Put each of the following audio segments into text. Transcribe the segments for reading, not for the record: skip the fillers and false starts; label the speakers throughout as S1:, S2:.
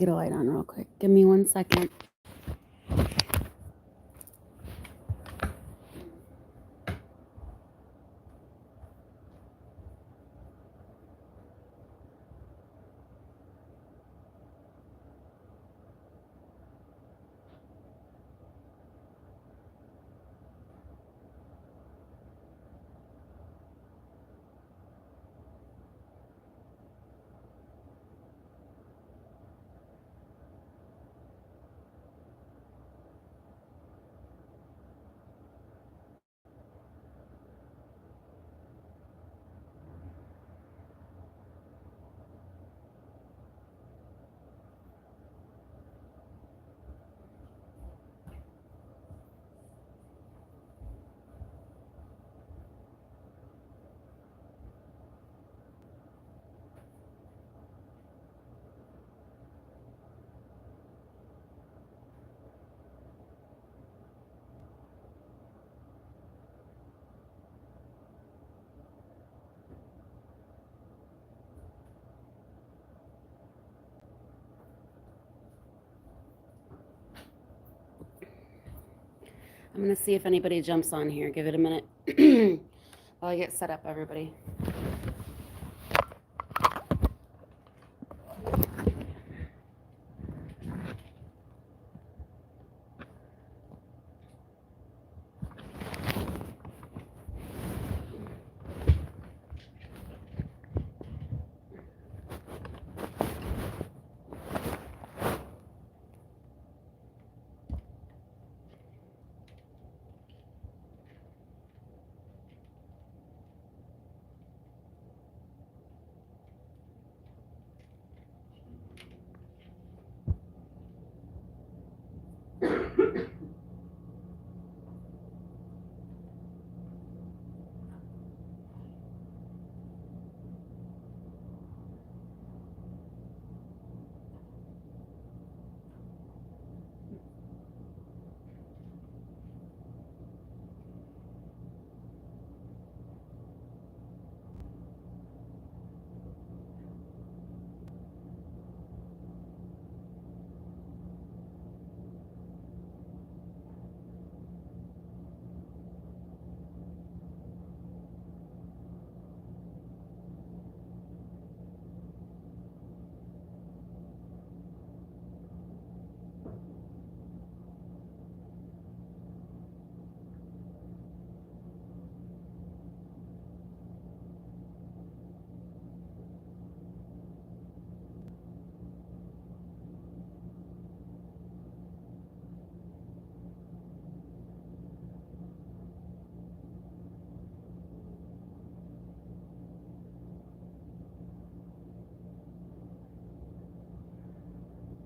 S1: get a light on real quick. Give me 1 second. I'm going to see if anybody jumps on here. Give it a minute while I get set up, everybody.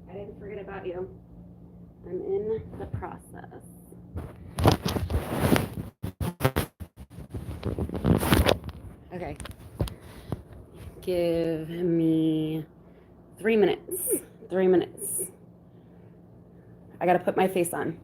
S1: I didn't forget about you. I'm in the process. Okay. Give me 3 minutes. 3 minutes. I got to put my face on.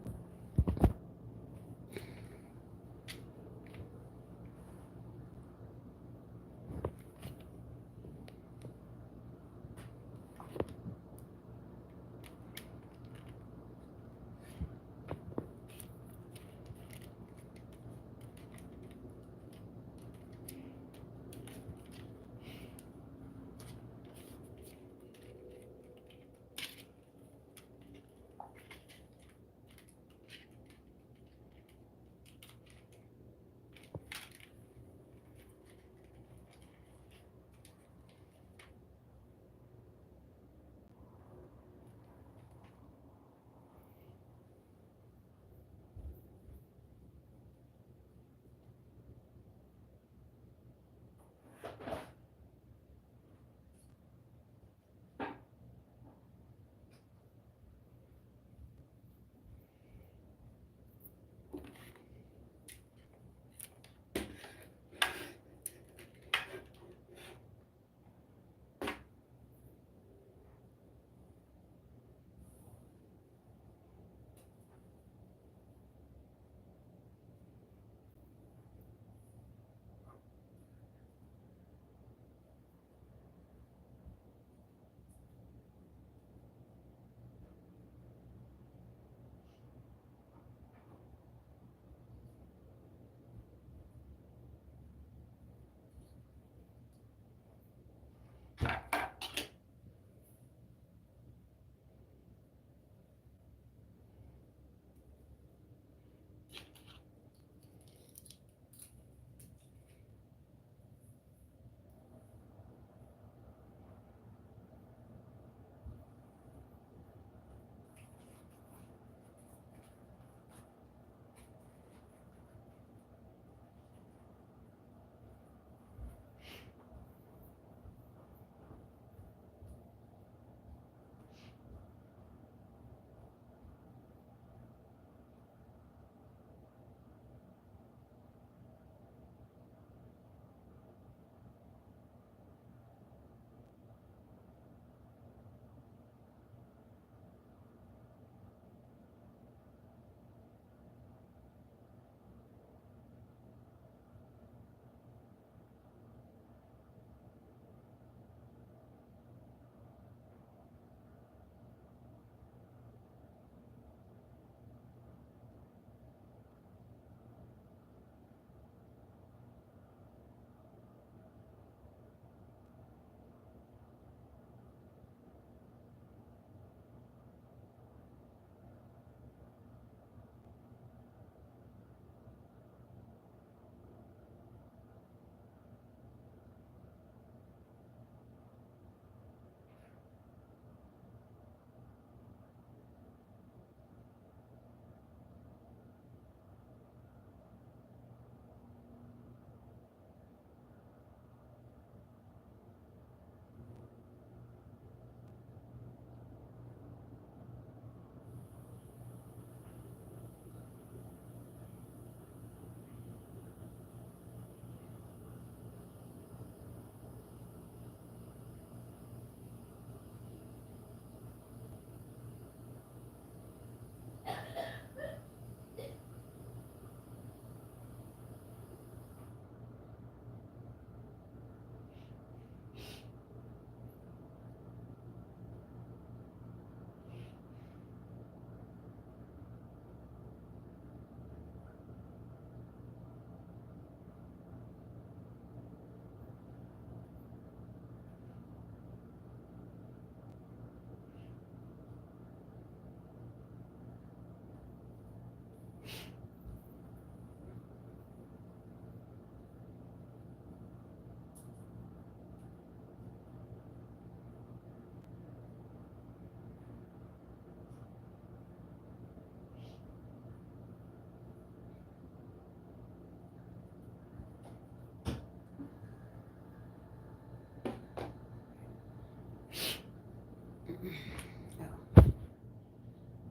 S1: Oh.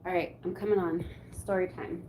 S1: All right, I'm coming on. Story time.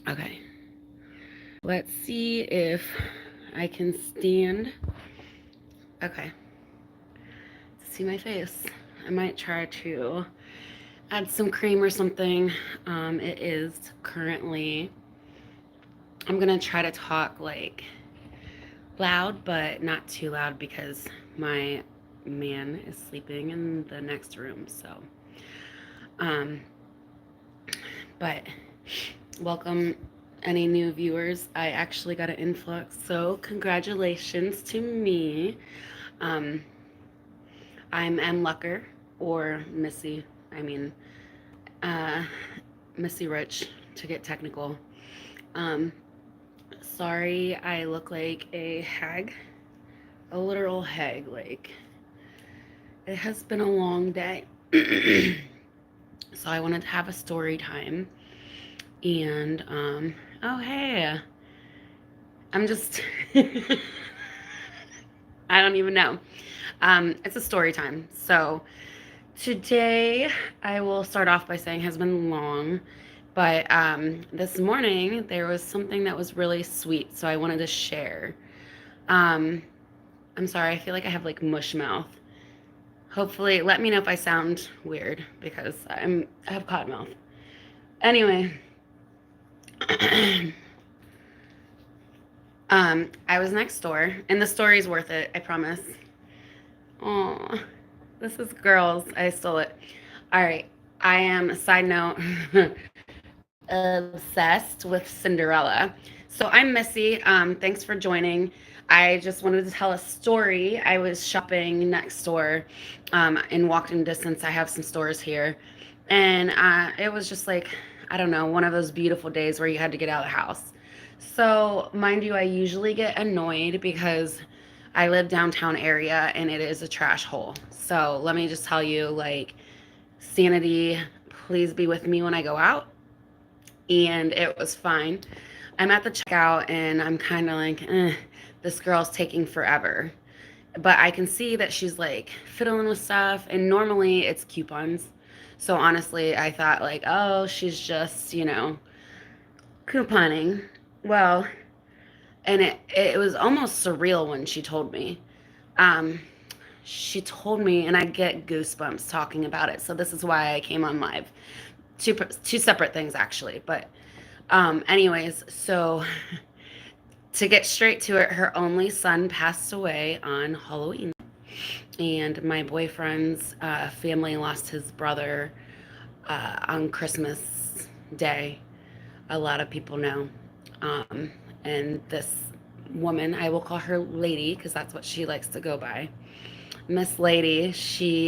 S1: Okay. Let's see if I can stand. Okay. See my face. I might try to add some cream or something. It is currently, I'm gonna try to talk like loud, but not too loud because my man is sleeping in the next room. So, um, but welcome any new viewers. I actually got an influx, so congratulations to me. Um, I'm MLucker or Missy. I mean, uh, Missy Rich to get technical. Um, Sorry, I look like a hag, a literal hag. Like, it has been a long day. So I wanted to have a story time. And, oh, hey, I'm just, I don't even know. It's a story time. So today I will start off by saying has been long, but this morning there was something that was really sweet, so I wanted to share. Um, I'm sorry, I feel like I have like mush mouth. Hopefully, let me know if I sound weird because I have cotton mouth. Anyway, I was next door, and the story's worth it, I promise. Oh, this is girls. I stole it. All right. I am, side note, obsessed with Cinderella. So I'm Missy. Thanks for joining. I just wanted to tell a story. I was shopping next door in walking distance. I have some stores here. And it was just like, I don't know, one of those beautiful days where you had to get out of the house. So, mind you, I usually get annoyed because I live downtown area and it is a trash hole. So, let me just tell you, like, sanity, please be with me when I go out. And it was fine. I'm at the checkout and I'm kind of like, this girl's taking forever. But I can see that she's like fiddling with stuff, and normally it's coupons. So honestly, I thought like, oh, she's just, couponing. Well, and it was almost surreal when she told me. Um, she told me, and I get goosebumps talking about it. So this is why I came on live. Two separate things actually, but anyways, so to get straight to it, her only son passed away on Halloween, and my boyfriend's family lost his brother on Christmas Day. A lot of people know. Um, and this woman, I will call her Lady because that's what she likes to go by. Miss Lady,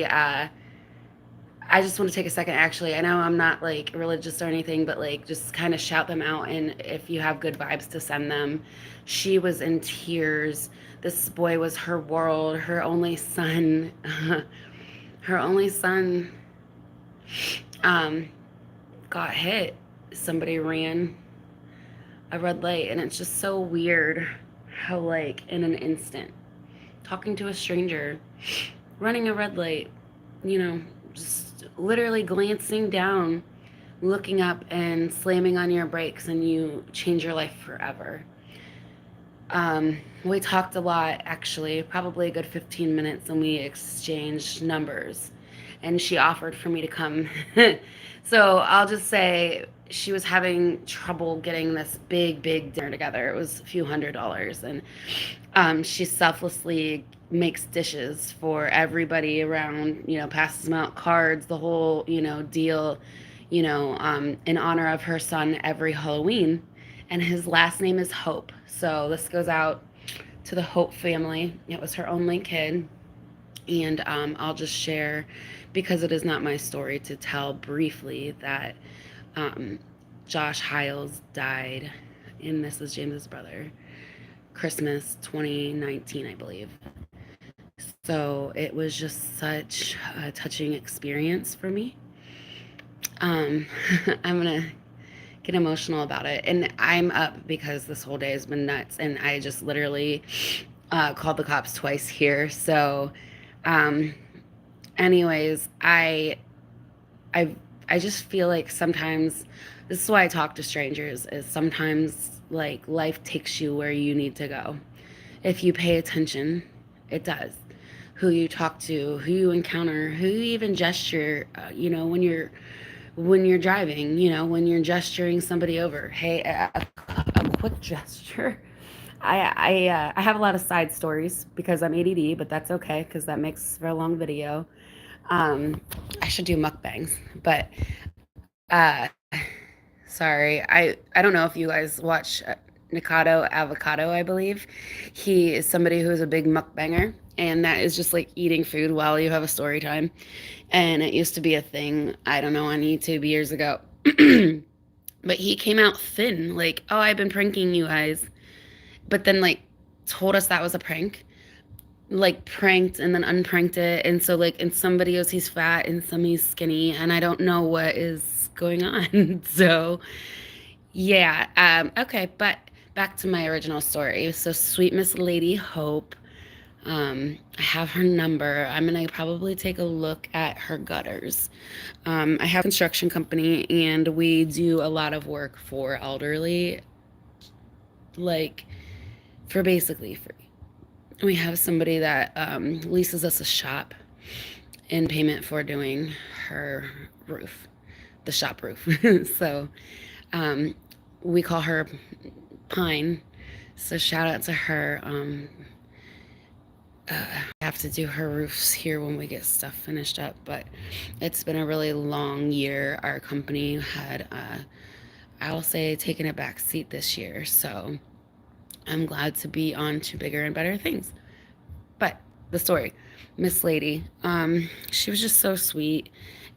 S1: I just want to take a second, actually. I know I'm not like religious or anything, but like just kind of shout them out. And if you have good vibes to send them, she was in tears. This boy was her world, her only son. Her only son um, got hit. Somebody ran a red light, and it's just so weird how, like, in an instant, talking to a stranger, running a red light, just literally glancing down, looking up, and slamming on your brakes, and you change your life forever. We talked a lot, actually, probably a good 15 minutes, and we exchanged numbers. And she offered for me to come. So I'll just say she was having trouble getting this big dinner together. It was a few $100s. And she selflessly makes dishes for everybody around, passes them out, cards, the whole, deal, in honor of her son every Halloween. And his last name is Hope. So this goes out to the Hope family. It was her only kid. And I'll just share, because it is not my story to tell briefly, that um, Josh Hiles died, and this is James's brother, Christmas 2019, I believe. So it was just such a touching experience for me. Um, I'm going to get emotional about it. And I'm up because this whole day has been nuts. And I just literally called the cops twice here. So, um, anyways, I, I just feel like sometimes this is why I talk to strangers, is sometimes like life takes you where you need to go. If you pay attention, it does. Who you talk to, who you encounter, who you even gesture, when you're driving, when you're gesturing somebody over. Hey, a quick gesture. I have a lot of side stories because I'm ADD, but that's okay because that makes for a long video. Um, I should do mukbangs, but uh, sorry, I don't know if you guys watch Nikado Avocado. I believe he is somebody who is a big mukbanger, and that is just like eating food while you have a story time. And it used to be a thing, I don't know, on YouTube years ago. But he came out thin, like, oh, I've been pranking you guys, but then like told us that was a prank, like pranked and then unpranked it. And so like in some videos he's fat and some he's skinny, and I don't know what is going on. So yeah, okay, but back to my original story. So sweet Miss Lady Hope, I have her number. I'm gonna probably take a look at her gutters. I have a construction company, and we do a lot of work for elderly, like for basically free. We have somebody that leases us a shop in payment for doing her roof, the shop roof. So um, we call her Pine. So shout out to her. I have to do her roofs here when we get stuff finished up, but it's been a really long year. Our company had, I'll say, taken a back seat this year. So I'm glad to be on to bigger and better things. But the story, Miss Lady, she was just so sweet,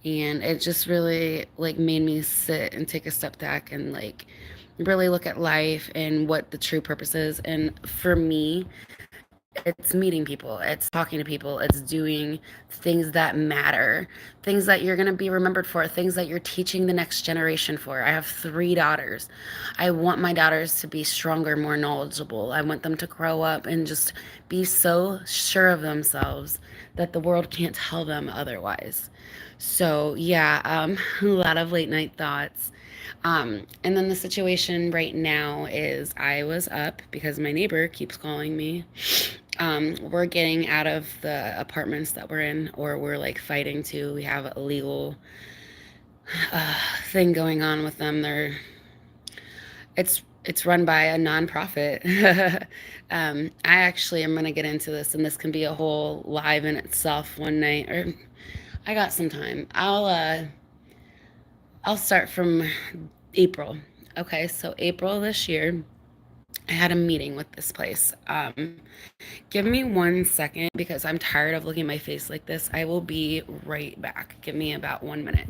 S1: and it just really like made me sit and take a step back and like really look at life and what the true purpose is. And for me, it's meeting people, it's talking to people, it's doing things that matter, things that you're going to be remembered for, things that you're teaching the next generation for. I have 3 daughters. I want my daughters to be stronger, more knowledgeable. I want them to grow up and just be so sure of themselves that the world can't tell them otherwise. So yeah, a lot of late night thoughts. And then the situation right now is I was up because my neighbor keeps calling me. We're getting out of the apartments that we're in, or we're like fighting to. We have a legal thing going on with them. It's run by a nonprofit. I actually am gonna get into this, and this can be a whole live in itself one night. Or I got some time. I'll start from April. Okay, so April this year, I had a meeting with this place. Give me 1 second because I'm tired of looking at my face like this. I will be right back. Give me about 1 minute.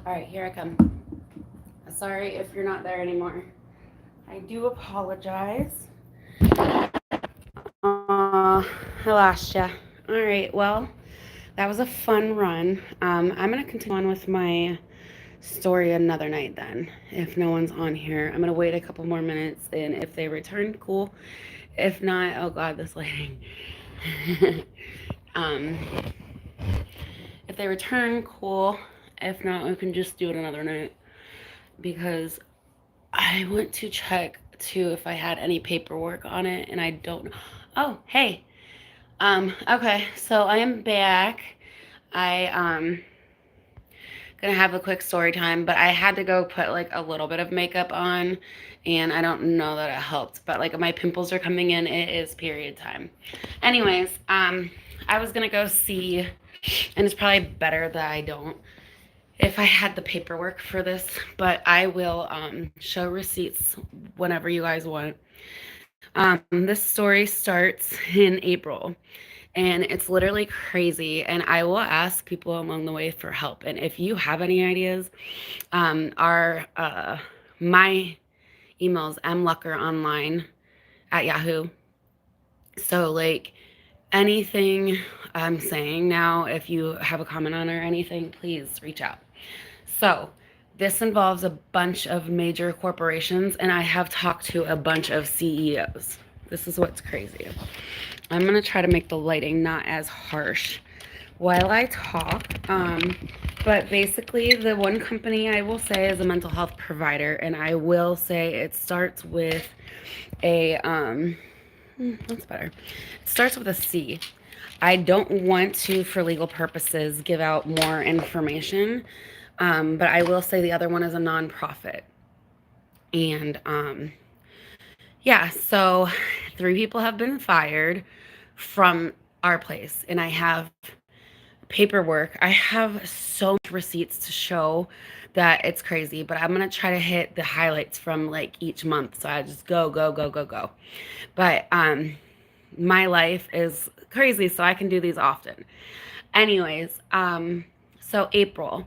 S1: All right, here I come. Sorry if you're not there anymore. I do apologize. I lost ya. All right, well, that was a fun run. I'm going to continue on with my story another night then. If no one's on here, I'm going to wait a couple more minutes, and if they return, cool. If not, oh God, this lighting. um, if they return, cool. If not, we can just do it another night. Because I went to check too if I had any paperwork on it, and I don't know. Oh, hey. Okay, so I am back. I gonna have a quick story time, but I had to go put like a little bit of makeup on, and I don't know that it helped, but like my pimples are coming in. It is period time. Anyways, I was gonna go see, and it's probably better that I don't if I had the paperwork for this, but I will show receipts whenever you guys want. This story starts in April, and it's literally crazy, and I will ask people along the way for help. And if you have any ideas, my emails MLuckerOnline at Yahoo. So like anything I'm saying now, if you have a comment on or anything, please reach out. So this involves a bunch of major corporations, and I have talked to a bunch of CEOs. This is what's crazy. I'm going to try to make the lighting not as harsh while I talk. But basically, the one company I will say is a mental health provider, and I will say it starts with a, that's better. It starts with a C. I don't want to, for legal purposes, give out more information, but I will say the other one is a nonprofit. And yeah, so 3 people have been fired from our place, and I have paperwork. I have so much receipts to show that it's crazy, but I'm gonna try to hit the highlights from like each month. So I just go, go, go, go, go. But my life is crazy, so I can do these often. Anyways, so April,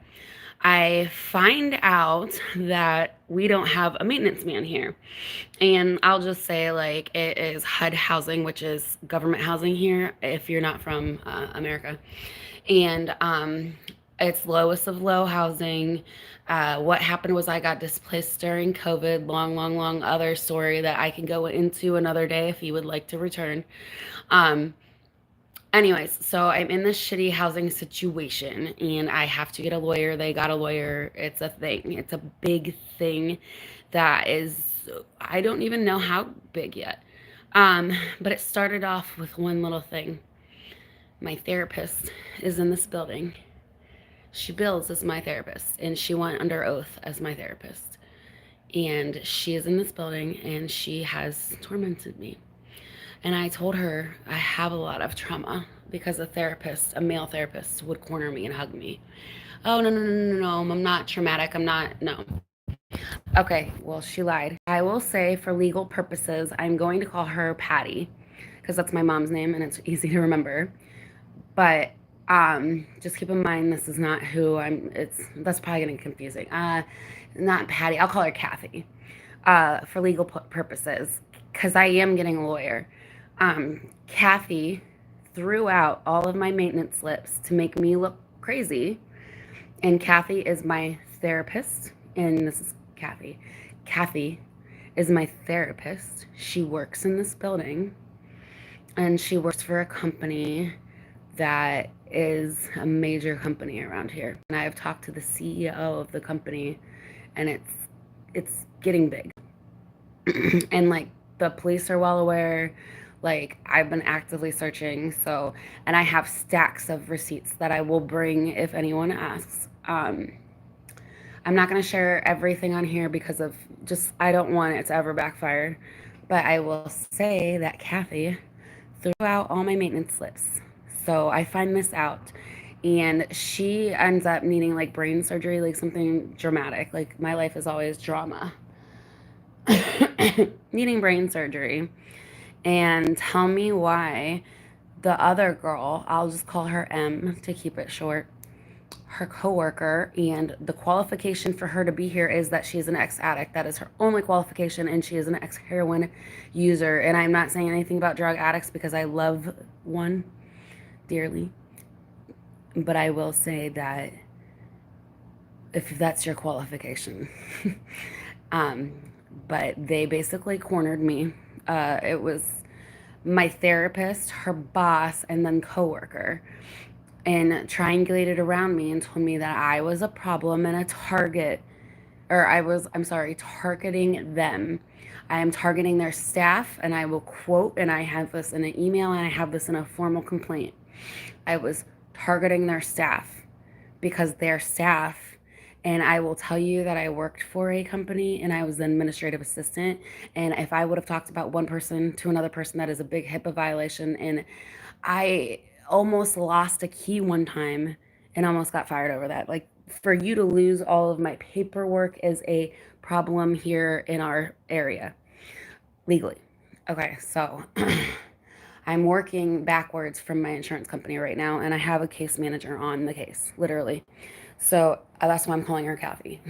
S1: I find out that we don't have a maintenance man here. And I'll just say, like, it is HUD housing, which is government housing here, if you're not from America. And it's lowest of low housing. What happened was I got displaced during COVID. Long other story that I can go into another day if you would like to return. Anyways, so I'm in this shitty housing situation, and I have to get a lawyer. They got a lawyer. It's a thing. It's a big thing that is, I don't even know how big yet. But it started off with one little thing. My therapist is in this building. She bills as my therapist, and she went under oath as my therapist. And she is in this building, and she has tormented me. And I told her I have a lot of trauma because a male therapist, would corner me and hug me. Oh, no, I'm not traumatic. No. Okay, well, she lied. I will say for legal purposes, I'm going to call her Patty because that's my mom's name and it's easy to remember. But just keep in mind, this is not who that's probably getting confusing. Not Patty, I'll call her Kathy for legal purposes because I am getting a lawyer. Kathy threw out all of my maintenance slips to make me look crazy. And Kathy is my therapist. And this is Kathy. Kathy is my therapist. She works in this building. And she works for a company that is a major company around here. And I have talked to the CEO of the company, and it's getting big. And like the police are well aware. Like I've been actively searching, so, and I have stacks of receipts that I will bring if anyone asks. I'm not going to share everything on here because of just, I don't want it to ever backfire. But I will say that Kathy threw out all my maintenance slips. So I find this out, and she ends up needing like brain surgery, like something dramatic. Like my life is always drama. Needing brain surgery. And tell me why the other girl, I'll just call her M to keep it short, her coworker, and the qualification for her to be here is that she's an ex-addict. That is her only qualification, and she is an ex-heroin user. And I'm not saying anything about drug addicts because I love one dearly, but I will say that if that's your qualification. um, but they basically cornered me. It was my therapist, her boss, and then coworker, and triangulated around me and told me that I was a problem and a target, or I'm sorry, targeting them. I am targeting their staff, and I will quote, and I have this in an email, and I have this in a formal complaint. I was targeting their staff because their staff, and I will tell you that I worked for a company and I was the administrative assistant. And if I would have talked about one person to another person, that is a big HIPAA violation. And I almost lost a key one time and almost got fired over that. Like, for you to lose all of my paperwork is a problem here in our area legally. Okay, so I'm working backwards from my insurance company right now, and I have a case manager on the case, literally. So that's why I'm calling her Kathy.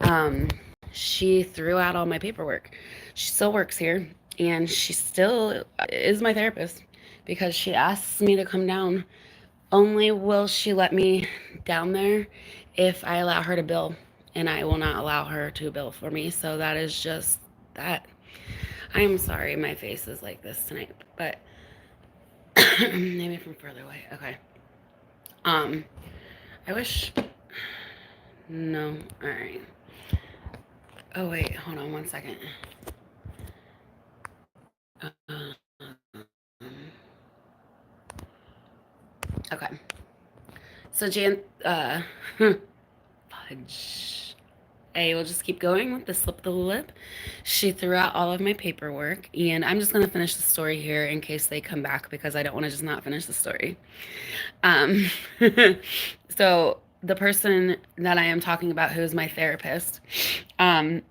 S1: um, she threw out all my paperwork. She still works here, and she still is my therapist because she asks me to come down. Only will she let me down there if I allow her to bill, and I will not allow her to bill for me. So that is just that. I'm sorry my face is like this tonight, but maybe from further away. Okay. I wish. No. All right. Oh wait, hold on one second. Okay. So Jan, fudge. A will just keep going with the slip of the lip. She threw out all of my paperwork, and I'm just gonna finish the story here in case they come back because I don't want to just not finish the story. Um, so the person that I am talking about, who is my therapist, um,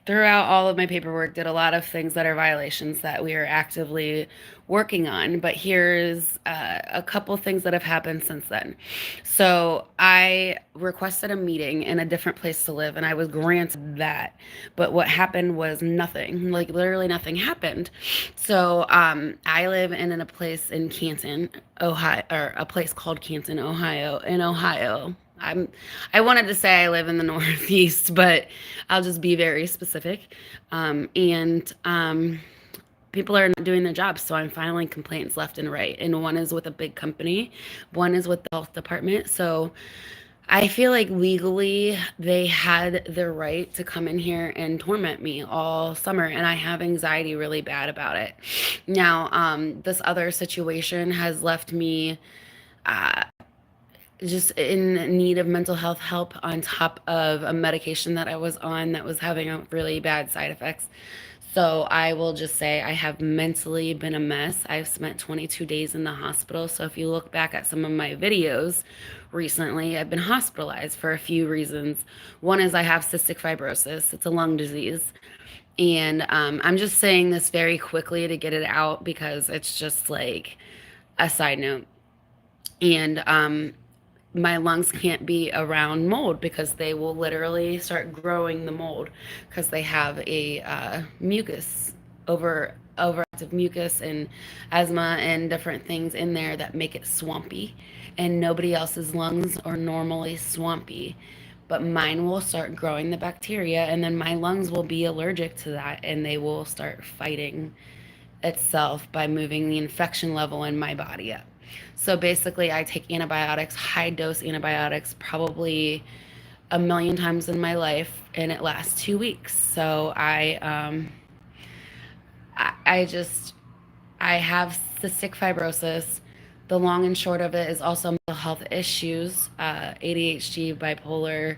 S1: threw out all of my paperwork, did a lot of things that are violations that we are actively working on. But here's a couple things that have happened since then. So I requested a meeting in a different place to live, and I was granted that. But what happened was nothing, like literally nothing happened. So I live in a place in Canton, Ohio, or a place called Canton, Ohio, in Ohio. I wanted to say I live in the Northeast, but I'll just be very specific. And people are not doing their jobs, so I'm filing complaints left and right. And one is with a big company, one is with the health department. So I feel like legally they had the right to come in here and torment me all summer, and I have anxiety really bad about it. Now, this other situation has left me uh, just in need of mental health help on top of a medication that I was on that was having a really bad side effects. So I will just say I have mentally been a mess. I've spent 22 days in the hospital. So if you look back at some of my videos recently, I've been hospitalized for a few reasons. One is I have cystic fibrosis. It's a lung disease. And I'm just saying this very quickly to get it out because it's just like a side note. And my lungs can't be around mold because they will literally start growing the mold because they have a mucus overactive mucus and asthma and different things in there that make it swampy, and nobody else's lungs are normally swampy, but mine will start growing the bacteria, and then my lungs will be allergic to that, and they will start fighting itself by moving the infection level in my body up. So basically, I take antibiotics, high dose antibiotics, probably a million times in my life, and it lasts 2 weeks. So I just, I have cystic fibrosis. The long and short of it is also mental health issues, ADHD, bipolar.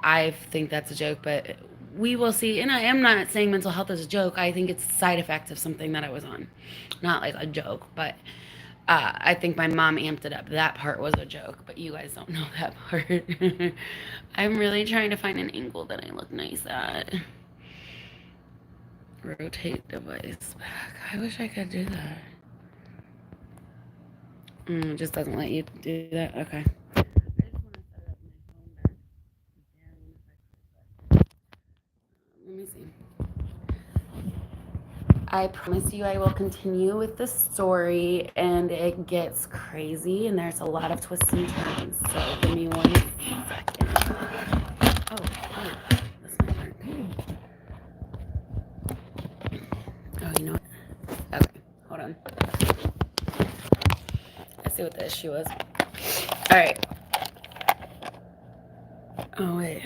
S1: I think that's a joke, but we will see. And I am not saying mental health is a joke. I think it's a side effect of something that I was on. Not like a joke, but I think my mom amped it up. That part was a joke, but you guys don't know that part. I'm really trying to find an angle that I look nice at. Rotate device back. I wish I could do that. It just doesn't let you do that. Okay. I just want to set up my phone back down. Let me see. I promise you I will continue with the story, and it gets crazy and there's a lot of twists and turns. So give me 1 second. Oh, this might work. Oh, you know what? Okay, hold on. I see what the issue was. All right. Oh, wait.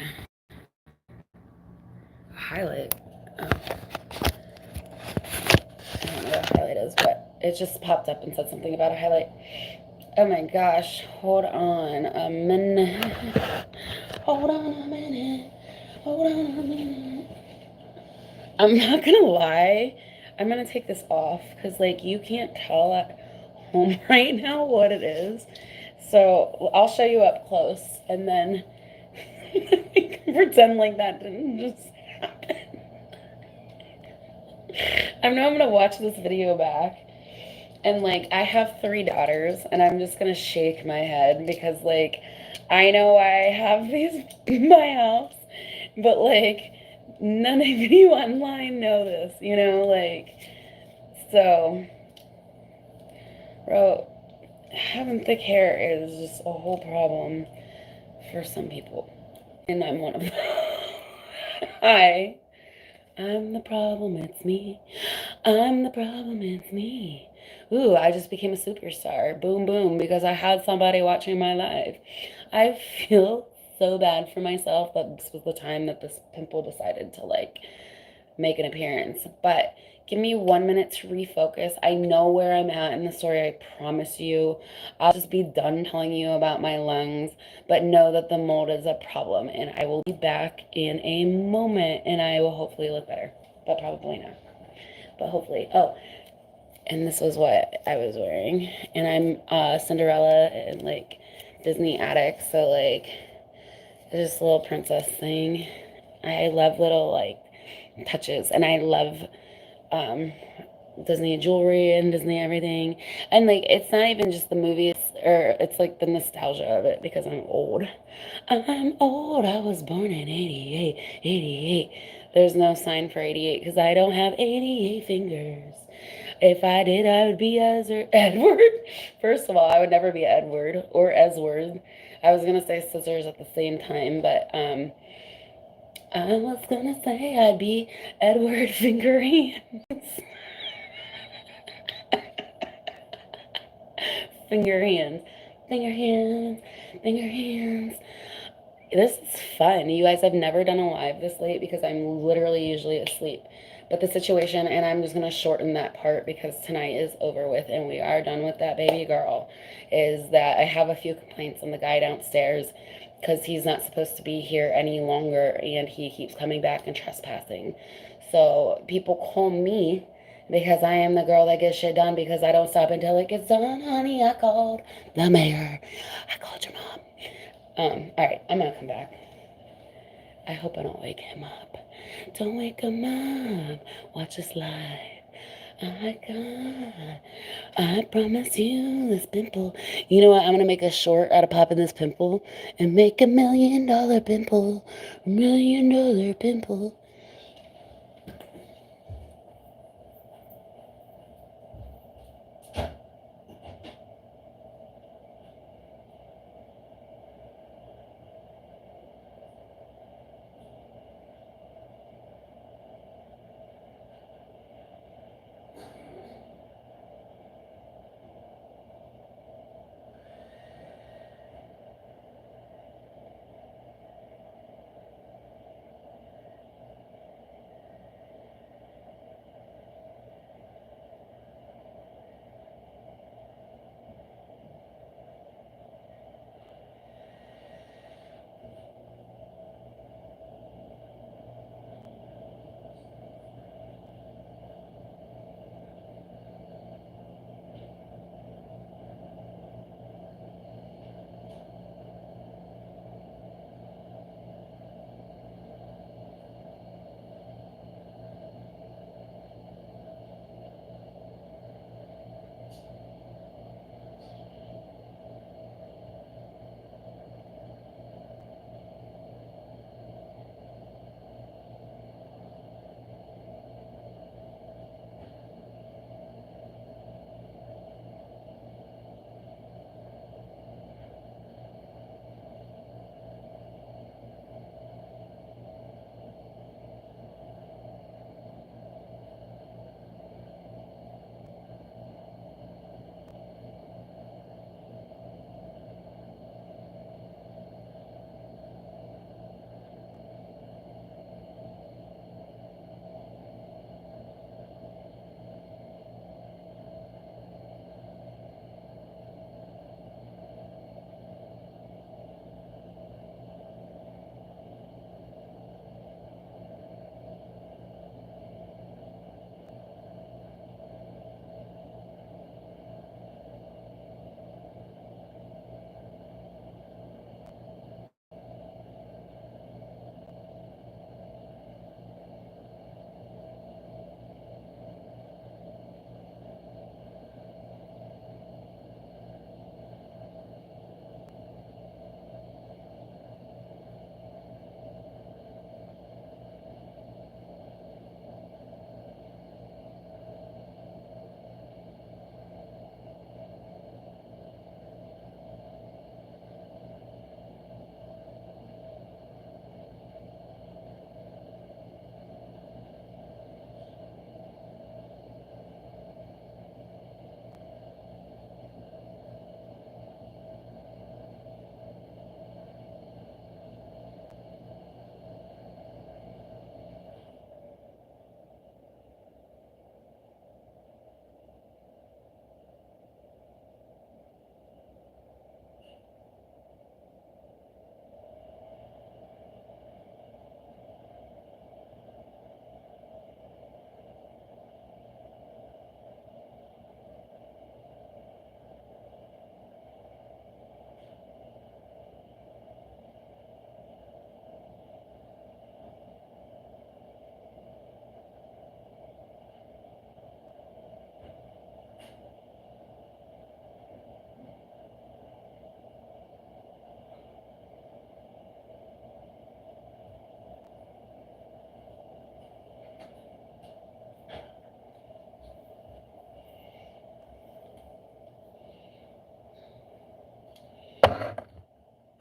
S1: Highlight. Oh, I don't know what a highlight is, but it just popped up and said something about a highlight. Oh my gosh. Hold on a minute. Hold on a minute. Hold on a minute. I'm not gonna lie. I'm gonna take this off because, like, you can't tell at home right now what it is. So I'll show you up close and then pretend like that didn't just happen. I know I'm gonna watch this video back and, like, I have 3 daughters and I'm just gonna shake my head because, like, I know I have these in my house, but, like, none of you online know this, you know, like, so, bro, having thick hair is just a whole problem for some people, and I'm one of them. I'm the problem, it's me. I'm the problem, it's me. Ooh, I just became a superstar. Boom, boom, because I had somebody watching my live. I feel so bad for myself that this was the time that this pimple decided to, like, make an appearance. But give me 1 minute to refocus. I know where I'm at in the story, I promise you. I'll just be done telling you about my lungs, but know that the mold is a problem, and I will be back in a moment, and I will hopefully look better, but probably not. But hopefully. Oh, and this was what I was wearing, and I'm Cinderella and, like, Disney addict, so, like, it's just a little princess thing. I love little, like, touches, and I love um, Disney jewelry and Disney everything. And, like, it's not even just the movies, or it's like the nostalgia of it because I'm old. I'm old. I was born in 88. 88. There's no sign for 88 because I don't have 88 fingers. If I did, I would be Edward. First of all, I would never be Edward or Esward. I was gonna say scissors at the same time, but I was gonna say I'd be Edward Fingerhands. Finger hands. Finger hands. Finger hands. This is fun. You guys, have never done a live this late because I'm literally usually asleep. But the situation, and I'm just going to shorten that part because tonight is over with and we are done with that baby girl, is that I have a few complaints on the guy downstairs because he's not supposed to be here any longer and he keeps coming back and trespassing. So people call me because I am the girl that gets shit done because I don't stop until it gets done. Honey, I called the mayor. I called your mom. All right, I'm gonna come back. I hope I don't wake him up. Don't wake him up. Watch us live. Oh my God. I promise you this pimple. You know what? I'm gonna make a short out of popping this pimple and make $1 million pimple. $1 million pimple.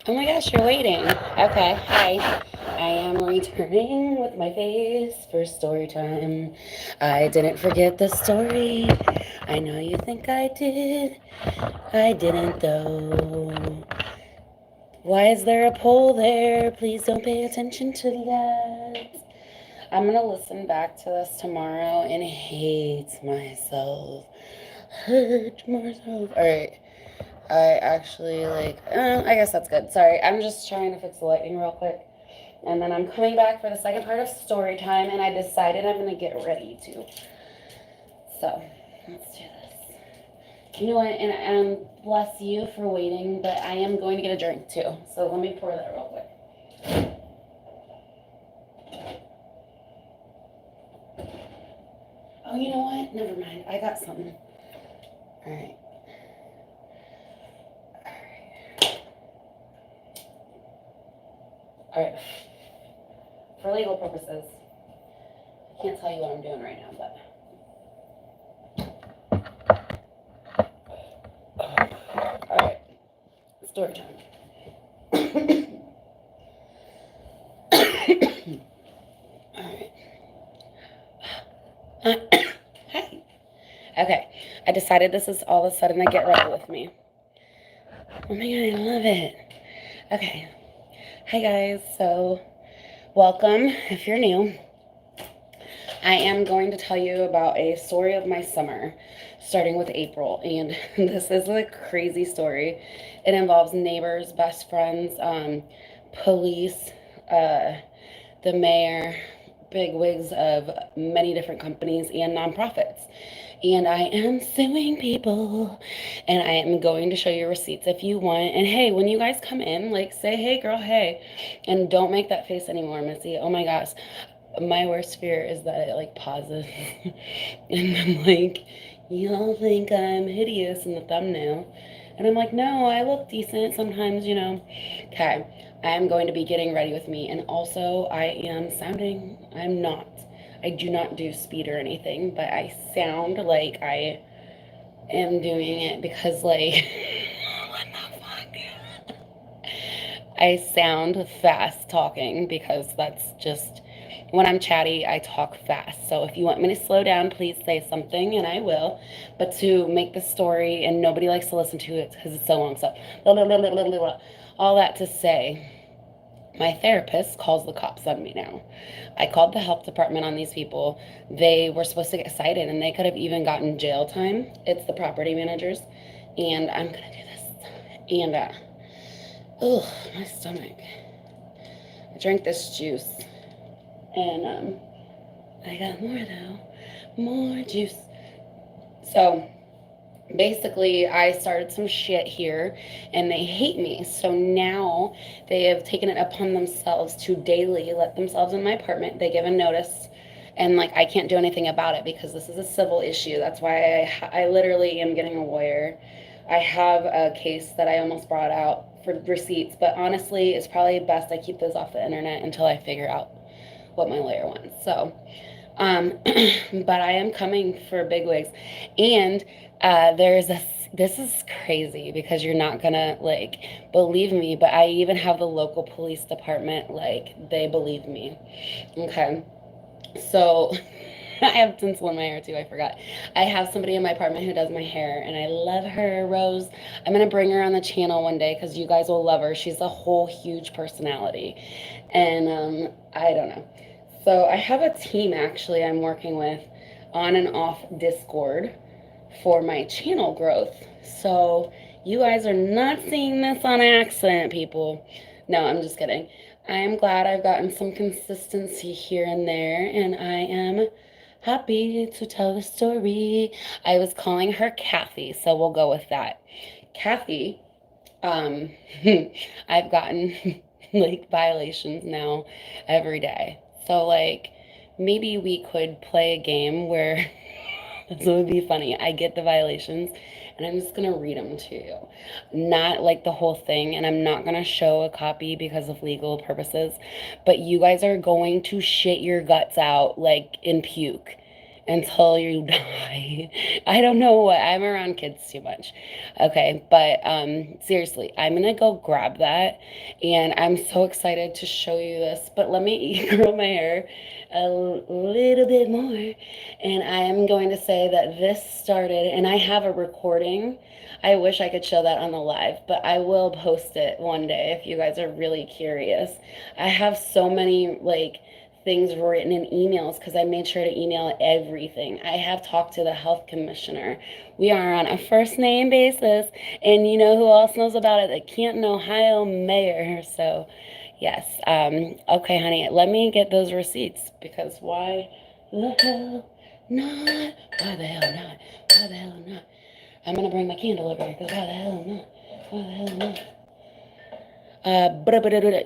S1: Oh my gosh, you're waiting. Okay, hi. I am returning with my face for story time. I didn't forget the story. I know you think I did. I didn't though. Why is there a poll there? Please don't pay attention to that. I'm gonna listen back to this tomorrow and hate myself. Hurt myself. Alright. I actually I guess that's good. Sorry, I'm just trying to fix the lighting real quick. And then I'm coming back for the second part of story time, and I decided I'm gonna get ready to. So, let's do this. You know what, and bless you for waiting, but I am going to get a drink too. So let me pour that real quick. Oh, you know what? Never mind. I got something. Alright. Alright. For legal purposes, I can't tell you what I'm doing right now, but. Alright. Story time. Hey. Okay. I decided this is all of a sudden a get ready with me. Oh my god, I love it. Okay. Hi guys. So, welcome if you're new. I am going to tell you about a story of my summer, starting with April. And this is a crazy story. It involves neighbors, best friends, police, the mayor, big wigs of many different companies and nonprofits. And I am suing people, and I am going to show you receipts if you want. And hey, when you guys come in, say, hey girl, hey, and don't make that face anymore, Missy. Oh my gosh, my worst fear is that it pauses and I'm y'all think I'm hideous in the thumbnail, and I'm no, I look decent sometimes. Okay, I am going to be getting ready with me, and also I do not do speed or anything, but I sound like I am doing it because what the fuck? I sound fast talking because that's just when I'm chatty, I talk fast. So if you want me to slow down, please say something and I will. But to make the story, and nobody likes to listen to it because it's so long. So all that to say, my therapist calls the cops on me now. I called the health department on these people. They were supposed to get cited and they could have even gotten jail time. It's the property managers. And I'm going to do this. And, my stomach. I drank this juice. And, I got more though. More juice. So, basically, I started some shit here and they hate me. So now they have taken it upon themselves to daily let themselves in my apartment. They give a notice, and I can't do anything about it because this is a civil issue. That's why I literally am getting a lawyer. I have a case that I almost brought out for receipts, but honestly, it's probably best I keep those off the internet until I figure out what my lawyer wants. So, but I am coming for bigwigs, and this is crazy because you're not gonna believe me, but I even have the local police department, they believe me. Okay, so I have tinsel in my hair too, I forgot. I have somebody in my apartment who does my hair, and I love her, Rose. I'm gonna bring her on the channel one day because you guys will love her. She's a whole huge personality, and I don't know. So I have a team actually I'm working with on and off Discord for my channel growth. So you guys are not seeing this on accident, people. No, I'm just kidding. I am glad I've gotten some consistency here and there, and I am happy to tell the story. I was calling her Kathy, so we'll go with that. Kathy, um, I've gotten violations now every day. So maybe we could play a game where this would be funny. I get the violations and I'm just gonna read them to you. Not the whole thing, and I'm not gonna show a copy because of legal purposes, but you guys are going to shit your guts out in puke. until you die. I don't know what, I'm around kids too much. Okay, but seriously, I'm gonna go grab that, and I'm so excited to show you this. But let me curl my hair a little bit more, and I am going to say that this started, and I have a recording. I wish I could show that on the live, but I will post it one day if you guys are really curious. I have so many like things written in emails because I made sure to email everything. I have talked to the health commissioner. We are on a first name basis, and you know who else knows about it? The Canton, Ohio mayor. So, yes. Okay, honey, let me get those receipts because why the hell not? Why the hell not? Why the hell not? I'm gonna bring my candle over here because why the hell not? Why the hell not?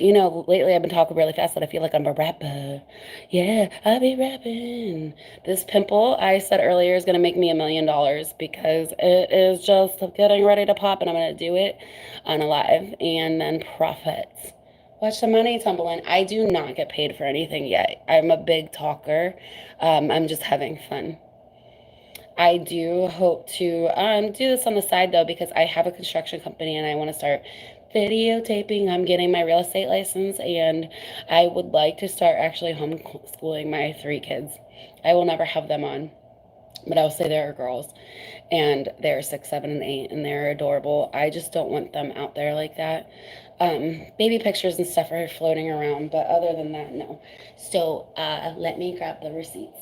S1: You know, lately I've been talking really fast that I feel like I'm a rapper. Yeah, I'll be rapping. This pimple I said earlier is gonna make me $1,000,000 because it is just getting ready to pop, and I'm gonna do it on a live and then profit. Watch the money tumble in. I do not get paid for anything yet. I'm a big talker. I'm just having fun. I do hope to do this on the side though because I have a construction company and I want to start videotaping. I'm getting my real estate license and I would like to start actually homeschooling my 3 kids. I will never have them on, but I'll say they're girls and they're 6, 7, and 8 and they're adorable. I just don't want them out there like that. Baby pictures and stuff are floating around, but other than that, no. So let me grab the receipts.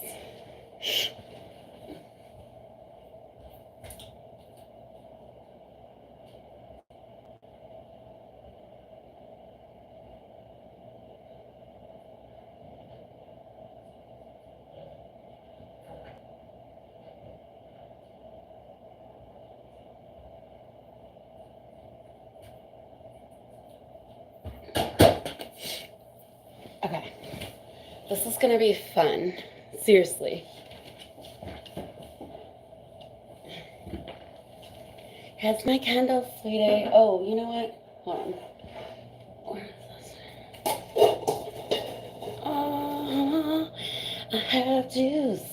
S1: Okay. This is gonna be fun. Seriously. Has my candle, sweetie? Oh, you know what? Hold on. Where is this? Oh, I have juice.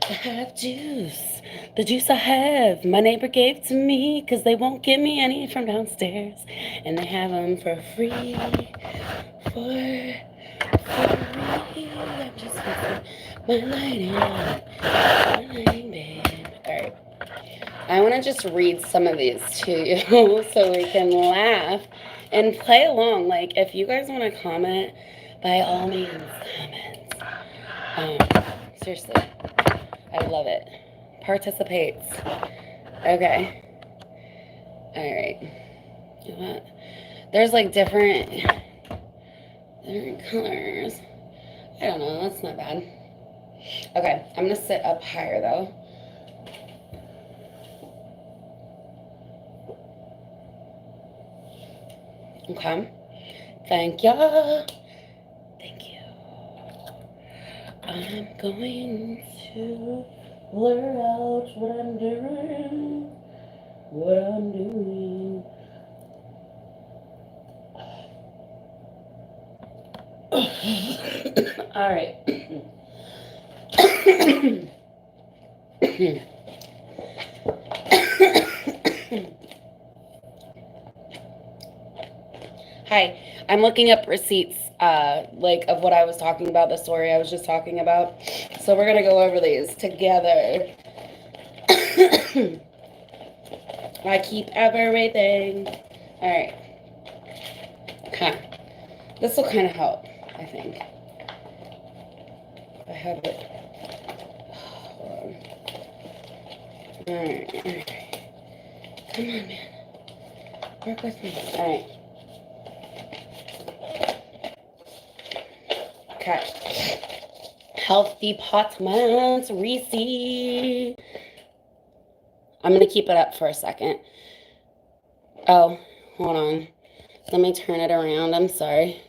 S1: I have juice. The juice I have, my neighbor gave to me because they won't give me any from downstairs. And they have them for free. For free. I'm just missing my lighting. My lighting, babe. All right. I want to just read some of these to you so we can laugh and play along. Like, if you guys want to comment, by all means, comment. Seriously, I love it. Participates. Okay. All right. You know what? There's like different colors. I don't know. That's not bad. Okay. I'm going to sit up higher, though. Okay. Thank ya. Thank you. I'm going to blur out what I'm doing. What I'm doing. All right. Hi, I'm looking up receipts, like of what I was talking about, the story I was just talking about. So we're gonna go over these together. I keep everything. All right. Okay. This will kind of help, I think. I have it. Hold on. All right. Come on, man. Work with me. All right. Okay. Health Department receipt. I'm going to keep it up for a second. Oh, hold on. Let me turn it around. I'm sorry.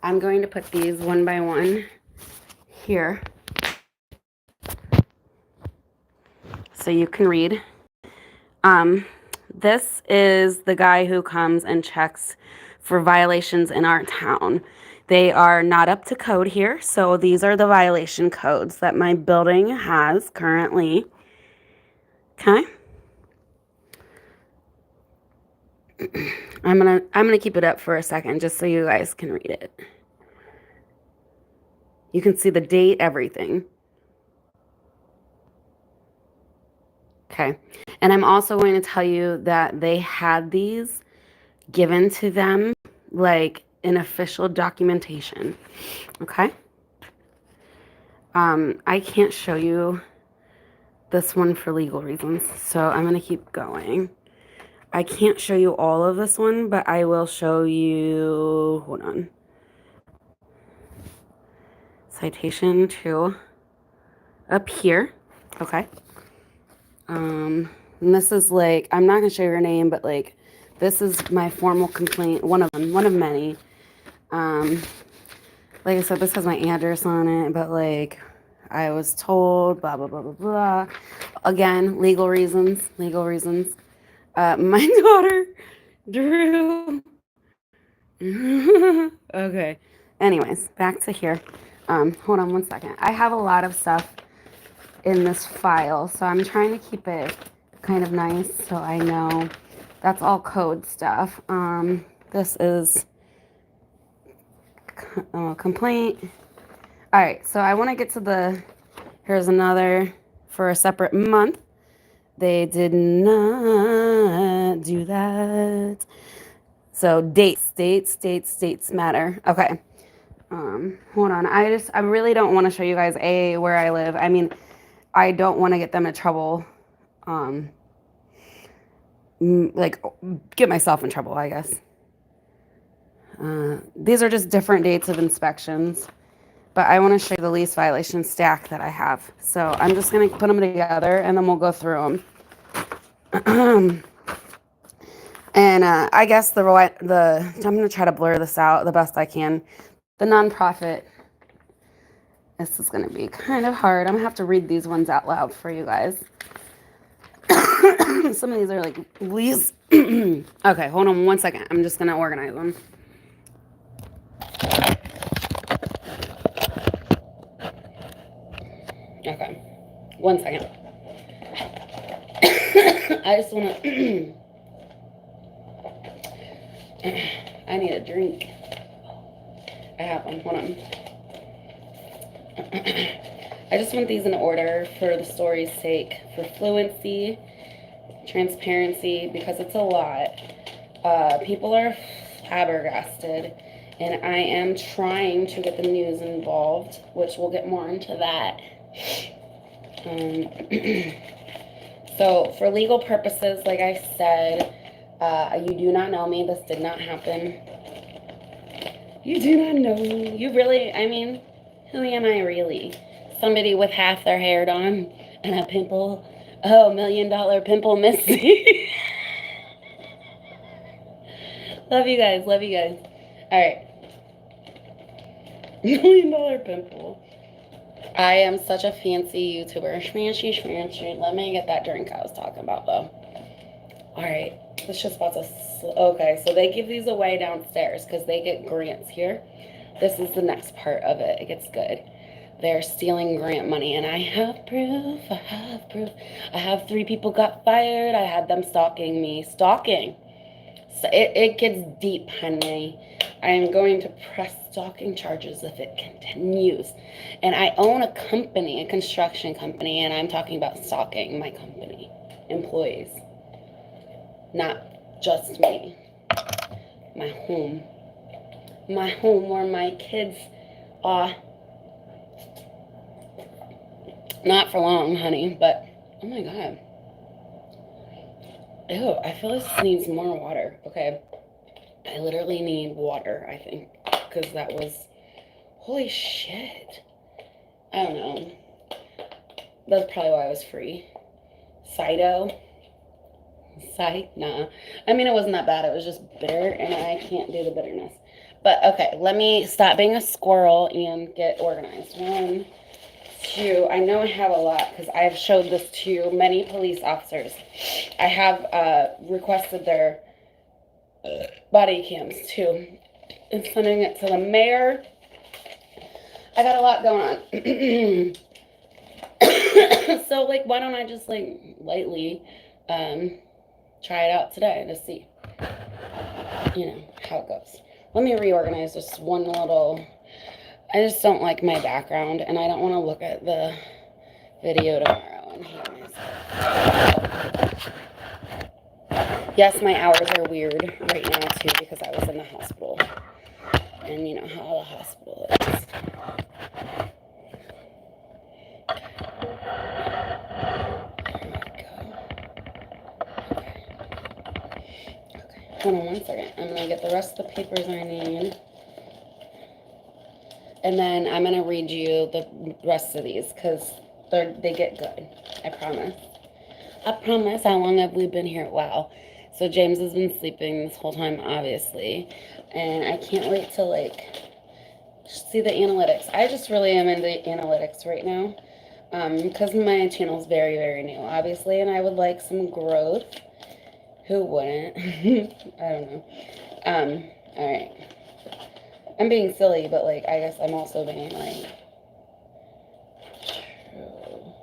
S1: I'm going to put these one by one here so you can read. This is the guy who comes and checks for violations in our town. They are not up to code here, so these are the violation codes that my building has currently. Okay. I'm gonna keep it up for a second just so you guys can read it. You can see the date, everything. Okay. And I'm also going to tell you that they had these given to them like in official documentation. Okay. I can't show you this one for legal reasons, so I'm going to keep going. I can't show you all of this one, but I will show you, hold on. Citation 2 up here. Okay. And this is like, I'm not going to show you her name, but like, this is my formal complaint, one of them, one of many. Like I said, this has my address on it, but like, I was told, blah, blah, blah, blah, blah. Again, legal reasons, legal reasons. My daughter, Drew. Okay. Anyways, back to here. Hold on one second. I have a lot of stuff in this file, so I'm trying to keep it kind of nice so I know that's all code stuff. This is complaint. All right, so I want to get to the, here's another for a separate month. They did not do that. So dates matter. Okay. Hold on. I really don't want to show you guys where I live. I mean, I don't want to get them in trouble. Like get myself in trouble, I guess. These are just different dates of inspections, but I want to show you the lease violation stack that I have. So I'm just going to put them together and then we'll go through them. And I guess I'm going to try to blur this out the best I can. The nonprofit, this is going to be kind of hard. I'm going to have to read these ones out loud for you guys. Some of these are like lease. Okay, hold on one second. I'm just going to organize them. Okay, one second. I just want to... I need a drink. I have one. Hold on. I just want these in order for the story's sake, for fluency, transparency, because it's a lot. People are flabbergasted, and I am trying to get the news involved, which we'll get more into that. So for legal purposes, like I said, you do not know me. This did not happen. You do not know me. You really, I mean, who am I really? Somebody with half their hair done and a pimple. Oh, $1 million pimple missing. Love you guys. Love you guys. All right. $1 million pimple. I am such a fancy YouTuber. Schmancy. Let me get that drink I was talking about, though. All right. It's just about to... Okay, so they give these away downstairs because they get grants here. This is the next part of it. It gets good. They're stealing grant money, and I have proof. I have 3 people got fired. I had them stalking me. Stalking. So it gets deep, honey. I am going to press stalking charges if it continues. And I own a company, a construction company, and I'm talking about stalking my company employees. Not just me. My home. My home where my kids are. Not for long, honey, but oh my god. Ew, I feel like this needs more water. Okay. I literally need water, I think. Because that was... Holy shit. I don't know. That's probably why I was free. Cido. Nah. I mean, it wasn't that bad. It was just bitter, and I can't do the bitterness. But, okay, let me stop being a squirrel and get organized. 1, 2, I know I have a lot because I have showed this to many police officers. I have requested their body cams too. And sending it to the mayor. I got a lot going on. So, like, why don't I just, like, lightly try it out today to see, how it goes. Let me reorganize just one little... I just don't like my background, and I don't want to look at the video tomorrow and hate myself. Yes, my hours are weird right now, too, because I was in the hospital. And you know how the hospital is. Hold on one second. I'm going to get the rest of the papers I need. And then I'm going to read you the rest of these because they get good. I promise. I promise. How long have we been here? Wow. So James has been sleeping this whole time, obviously. And I can't wait to, like, see the analytics. I just really am into analytics right now. Because my channel is very, very new, obviously. And I would like some growth. Who wouldn't? I don't know. Alright. I'm being silly, but, like, I guess I'm also being, like, true.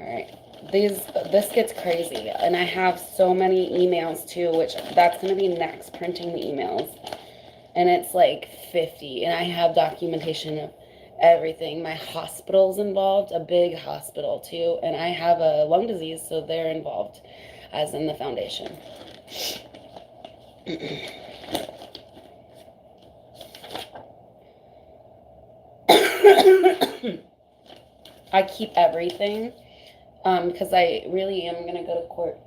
S1: Alright. This gets crazy. And I have so many emails, too, which that's going to be next, printing the emails. And it's, like, 50. And I have documentation of everything. My hospital's involved, a big hospital, too. And I have a lung disease, so they're involved, as in the foundation. I keep everything because I really am going to go to court.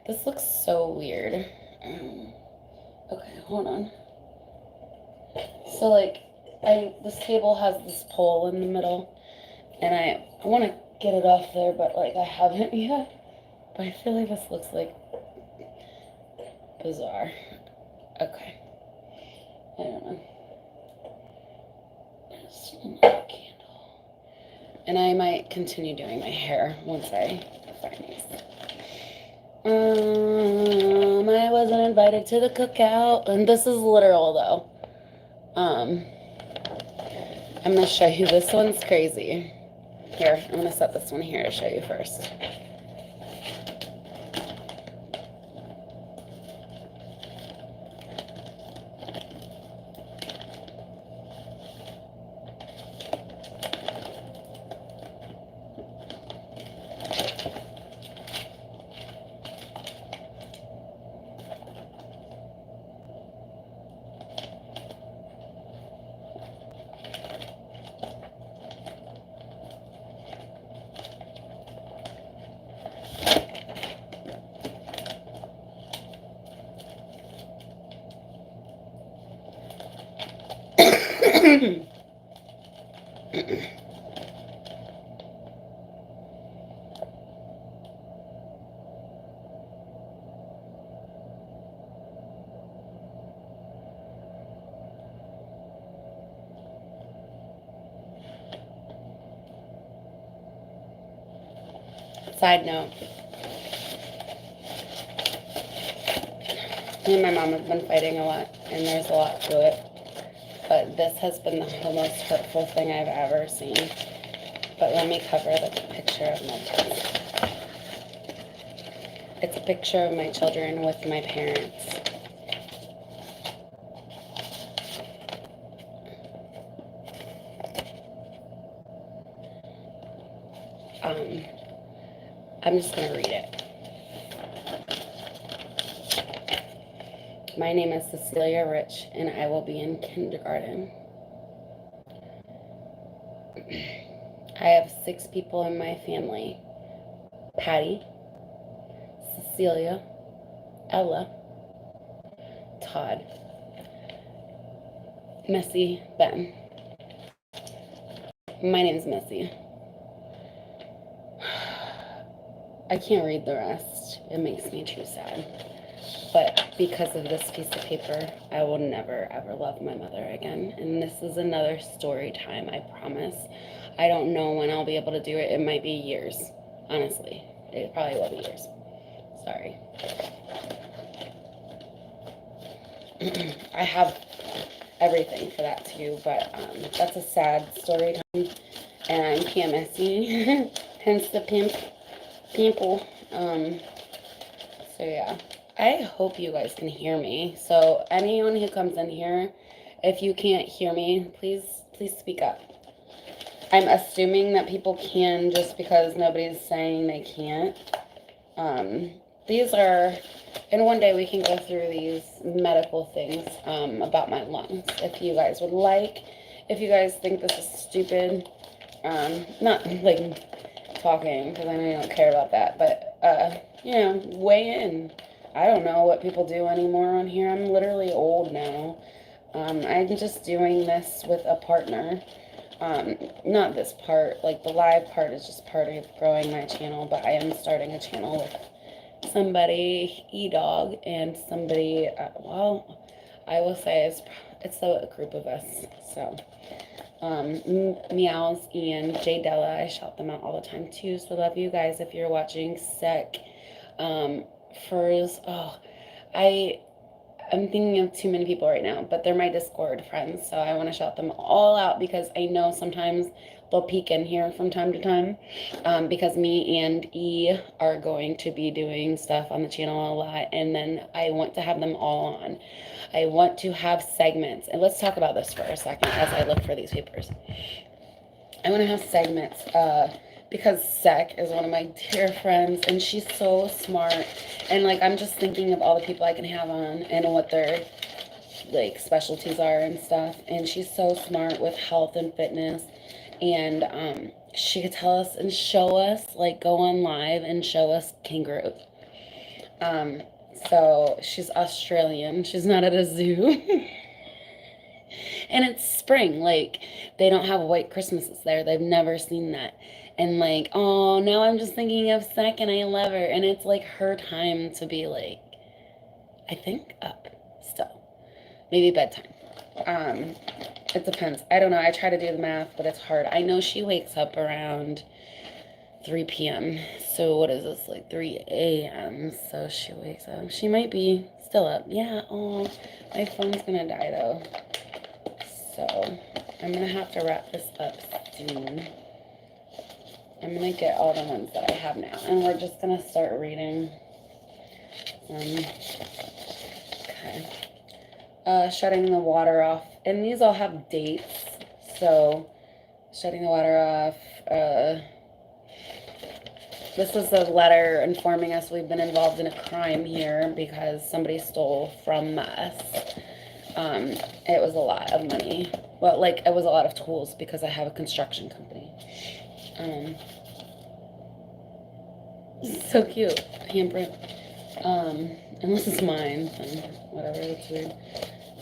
S1: This looks so weird. Okay, hold on. So, like, this table has this pole in the middle, and I want to get it off there, but, like, I haven't yet. But I feel like this looks, like, bizarre. Okay. I don't know. There's another candle. And I might continue doing my hair once I find these. I wasn't invited to the cookout. And this is literal, though. I'm going to show you. This one's crazy. Here, I'm going to set this one here to show you first. Side note, me and my mom have been fighting a lot, and there's a lot to it. But this has been the most hurtful thing I've ever seen. But let me cover the picture of my kids. It's a picture of my children with my parents. I'm just going to read it. My name is Cecilia Rich, and I will be in kindergarten. I have 6 people in my family. Patty, Cecilia, Ella, Todd, Missy, Ben. My name is Missy. I can't read the rest. It makes me too sad. But because of this piece of paper, I will never, ever love my mother again. And this is another story time, I promise. I don't know when I'll be able to do it. It might be years, honestly. It probably will be years. Sorry. I have everything for that too, but that's a sad story time, and I'm PMSing, hence the pimple. So yeah, I hope you guys can hear me. So anyone who comes in here, if you can't hear me, please speak up. I'm assuming that people can just because nobody's saying they can't. These are, and one day we can go through these medical things about my lungs if you guys would like. If you guys think this is stupid, not like talking because I know you don't care about that, but you know, weigh in. I don't know what people do anymore on here. I'm literally old now. I'm just doing this with a partner. Not this part, like the live part is just part of growing my channel, but I am starting a channel with somebody, E-Dog, and somebody, well, I will say it's a group of us, so, Meows and J Della, I shout them out all the time too, so love you guys if you're watching. Sec, Furs, oh, I'm thinking of too many people right now, but they're my Discord friends, so I want to shout them all out because I know sometimes they'll peek in here from time to time, because me and E are going to be doing stuff on the channel a lot, and then I want to have them all on. I want to have segments, and let's talk about this for a second as I look for these papers. I want to have segments, because Sec is one of my dear friends, and she's so smart, and, like, I'm just thinking of all the people I can have on, and what their, like, specialties are and stuff, and she's so smart with health and fitness, and, she could tell us and show us, like, go on live and show us kangaroos. So, she's Australian, she's not at a zoo. And it's spring, like, they don't have white Christmases there, they've never seen that. And like, oh, now I'm just thinking of Sec and I love her. And it's like her time to be like, I think up still. Maybe bedtime. It depends. I don't know. I try to do the math, but it's hard. I know she wakes up around 3 p.m. So what is this, like 3 a.m. So she wakes up. She might be still up. Yeah, oh, my phone's gonna die though. So I'm gonna have to wrap this up soon. I'm going to get all the ones that I have now. And we're just going to start reading. Okay. Shutting the water off. And these all have dates. So, shutting the water off. This is a letter informing us we've been involved in a crime here because somebody stole from us. It was a lot of money. Well, like, it was a lot of tools because I have a construction company. So cute, handprint. Unless it's mine, then whatever, it's weird.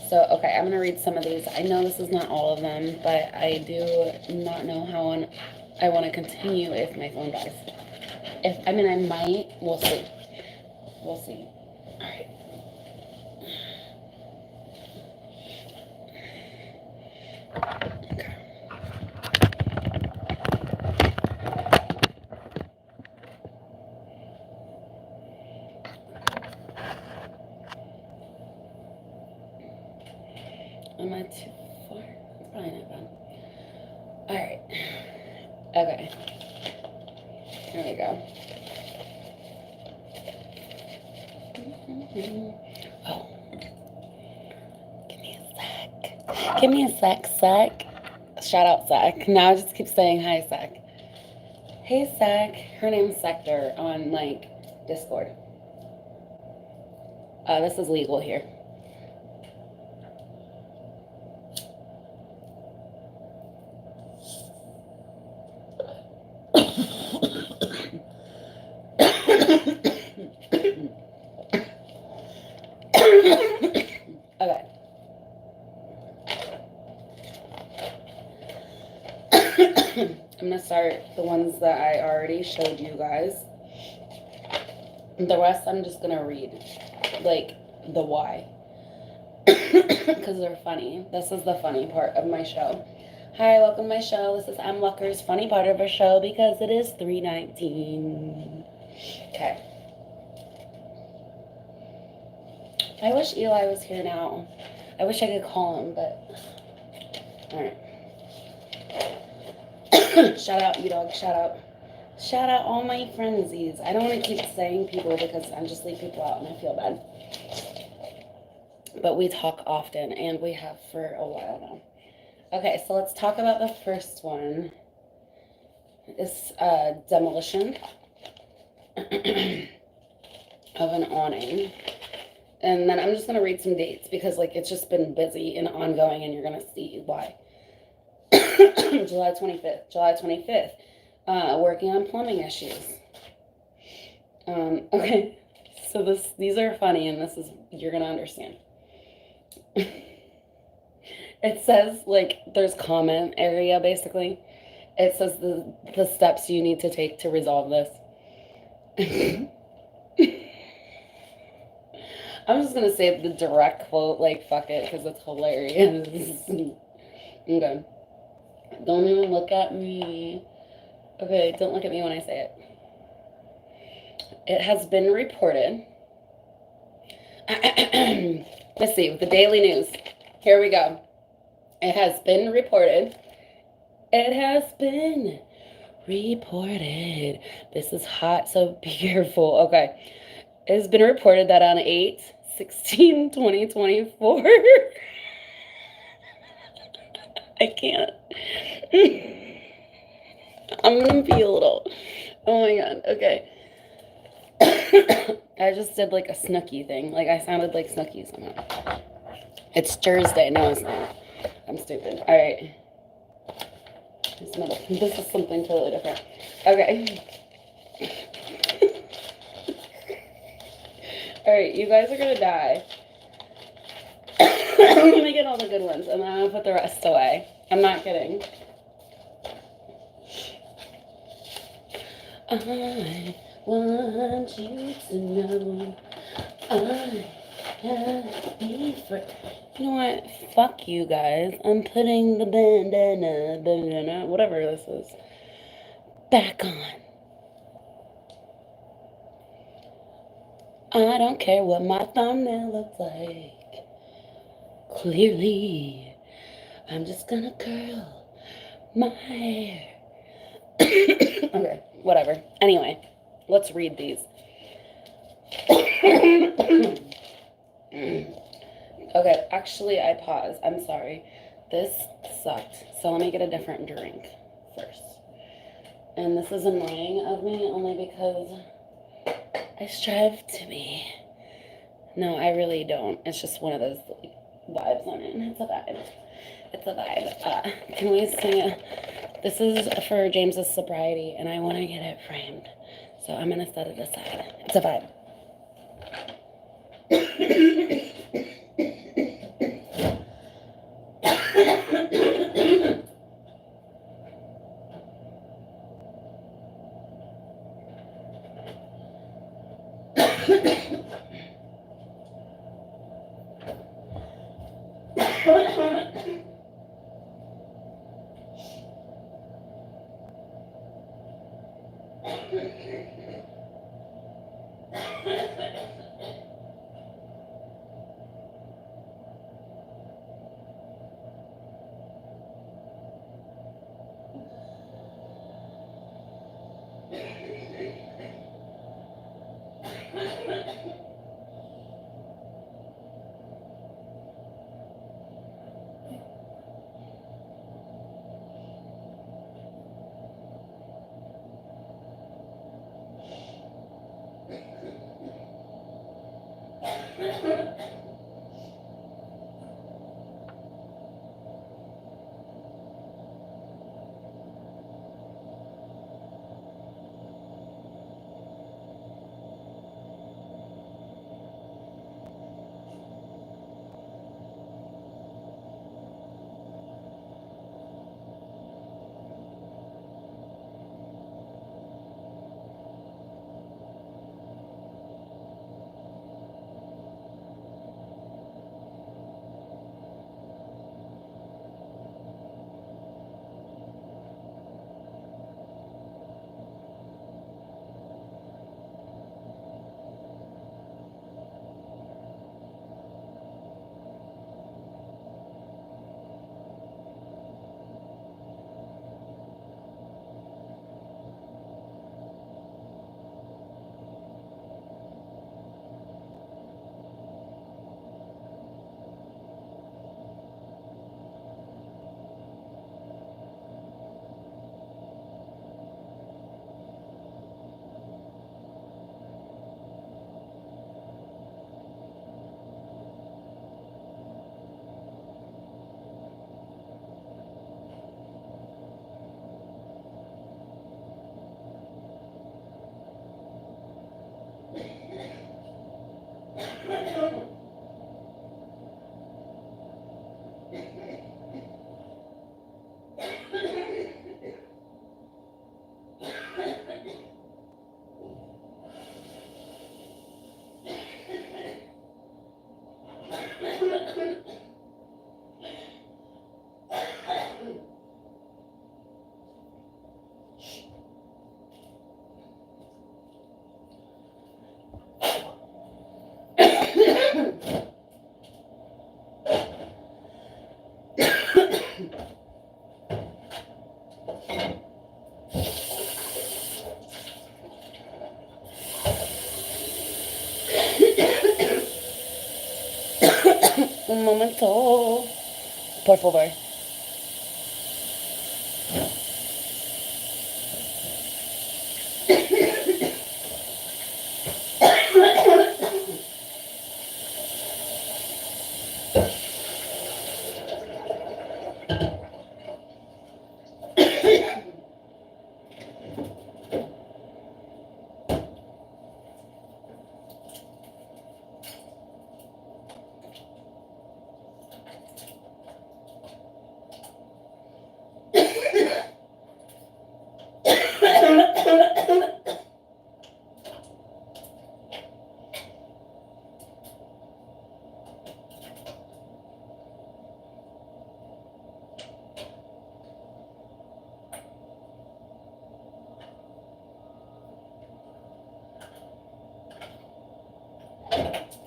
S1: So, okay, I'm gonna read some of these. I know this is not all of them, but I do not know how I want to continue if my phone dies. I mean, I might. We'll see. We'll see. All right. Okay. Am I too far? It's probably not bad. All right. Okay. Here we go. Oh. Give me a sec. Give me a sec. Shout out Sec. Now I just keep saying hi, Sec. Hey, Sec. Her name's Sector on, like, Discord. This is legal here. Okay. I'm going to start the ones that I already showed you guys. The rest I'm just going to read, like, the why. Because they're funny. This is the funny part of my show. Hi, welcome to my show. This is MLucker's funny part of her show because it is 3:19. Okay. I wish Eli was here now. I wish I could call him, but... Alright. Shout out, E-Dog. Shout out. Shout out all my frenzies. I don't want to keep saying people because I just leave people out and I feel bad. But we talk often, and we have for a while now. Okay, so let's talk about the first one. It's demolition of an awning. And then I'm just going to read some dates because, like, it's just been busy and ongoing, and you're going to see why. July 25th. July 25th. Working on plumbing issues. Okay, so these are funny, and this is, you're going to understand. It says, like, there's comment area, basically. It says the steps you need to take to resolve this. I'm just gonna say the direct quote, like, fuck it, because it's hilarious. Okay. Don't even look at me. Okay, don't look at me when I say it. It has been reported. Let's see, with the Daily News. Here we go. It has been reported. It has been reported. This is hot, so be careful. Okay. It has been reported that on 8/16/2024, I can't. I'm gonna be a little. Oh my god. Okay. I just did like a Snooki thing. Like I sounded like Snooki somehow. It's Thursday. No, it's not. I'm stupid. All right. This is something totally different. Okay. All right, you guys are gonna die. I'm gonna get all the good ones, and then I'm gonna put the rest away. I'm not kidding. I want you to know I have me for. You know what? Fuck you guys. I'm putting the bandana, whatever this is, back on. I don't care what my thumbnail looks like. Clearly, I'm just gonna curl my hair. Okay, whatever. Anyway, let's read these. Okay, actually, I paused. I'm sorry. This sucked. So let me get a different drink first. And this is annoying of me only because I strive to be. No, I really don't. It's just one of those vibes I'm in. It's a vibe. It's a vibe. Can we sing it? This is for James's sobriety, and I want to get it framed. So I'm going to set it aside. It's a vibe. Careful there.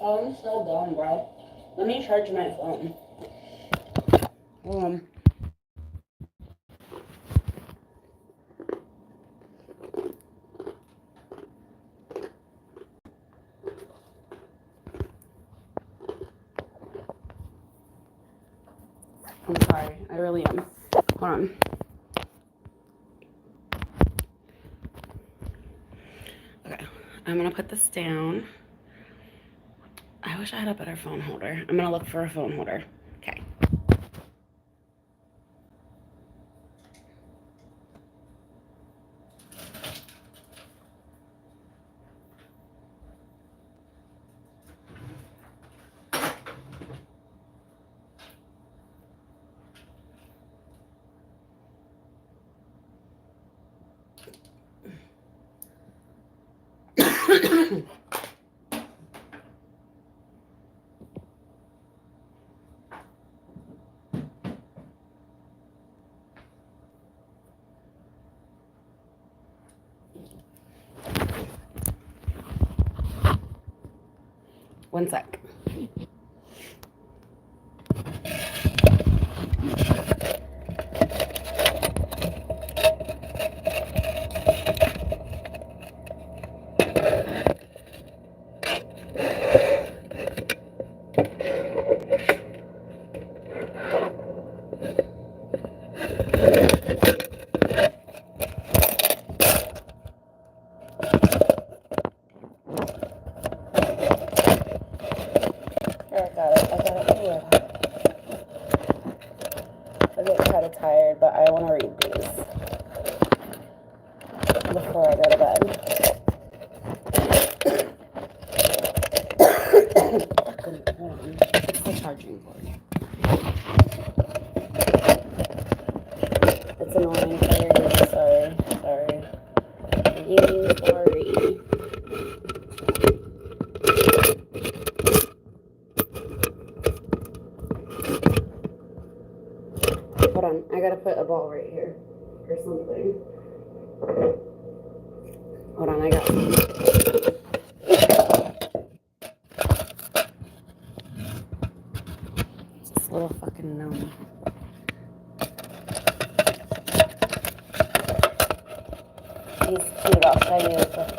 S1: Oh, I'm so dumb, bro. Let me charge my phone. I'm sorry. I really am. Hold on. Okay. I'm going to put this down. I wish I had a better phone holder. I'm going to look for a phone holder. Okay. One sec. I get kind of tired, but I want to read these before I go to bed. It's the charging cord. It's annoying. Sorry. Really sorry. Hold on, I gotta put a ball right here or something. Hold on, I got some. This little fucking gnome. He's cute, I'll show you the friend.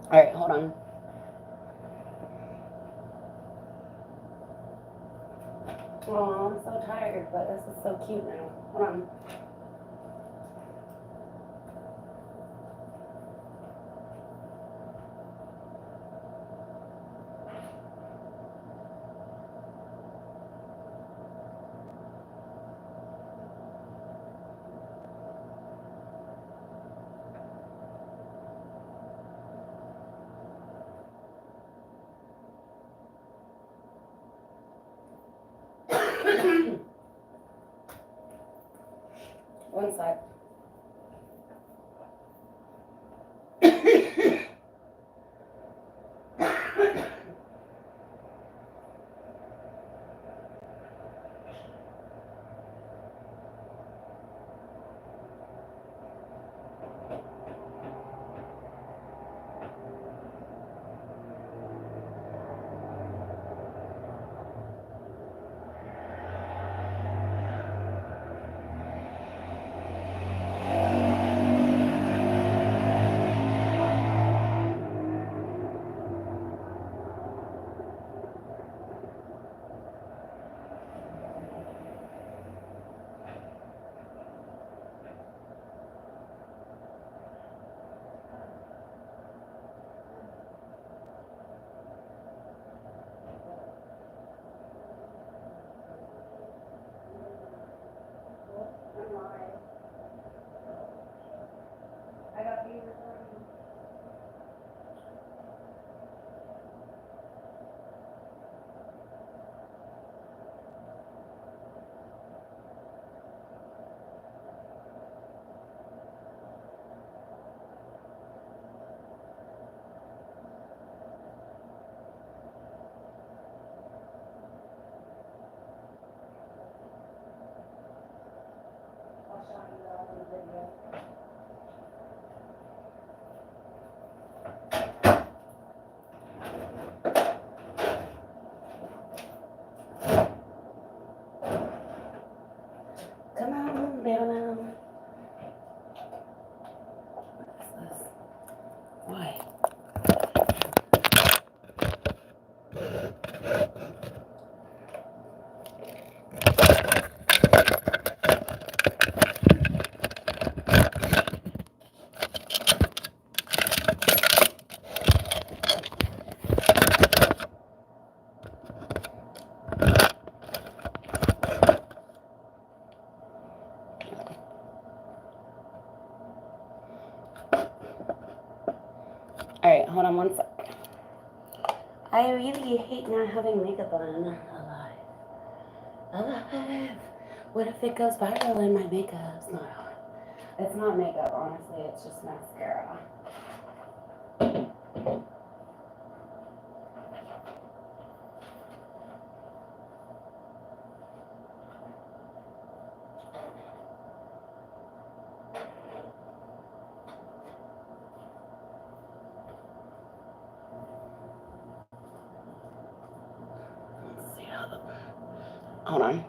S1: Alright, hold on. Oh, I'm so tired, but this is so cute now. Hold on. One sec. Come on, down. What's this? Why? Alright, hold on one sec. I really hate not having makeup on. Alive. What if it goes viral and my makeup's not on? It's not makeup, honestly. It's just mascara. Let's see how the... Hold on.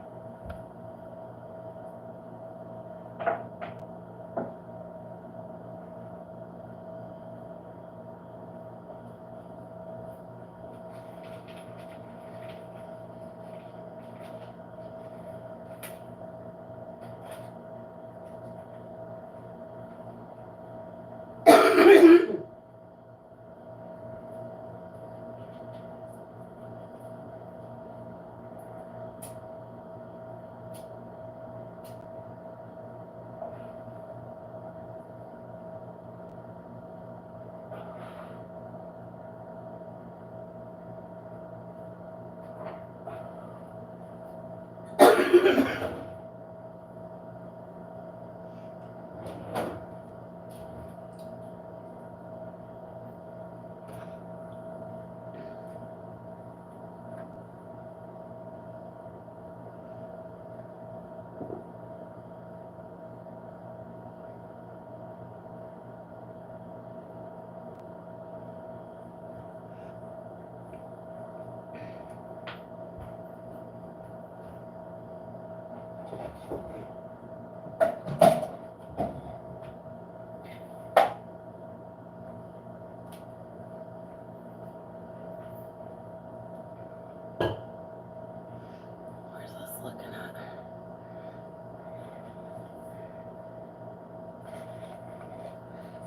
S1: Where's this looking at?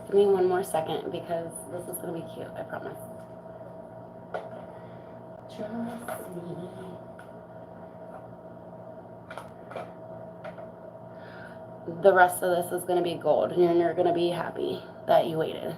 S1: Give me one more second because this is going to be cute, I promise. Trust me. The rest of this is going to be gold, and you're going to be happy that you waited.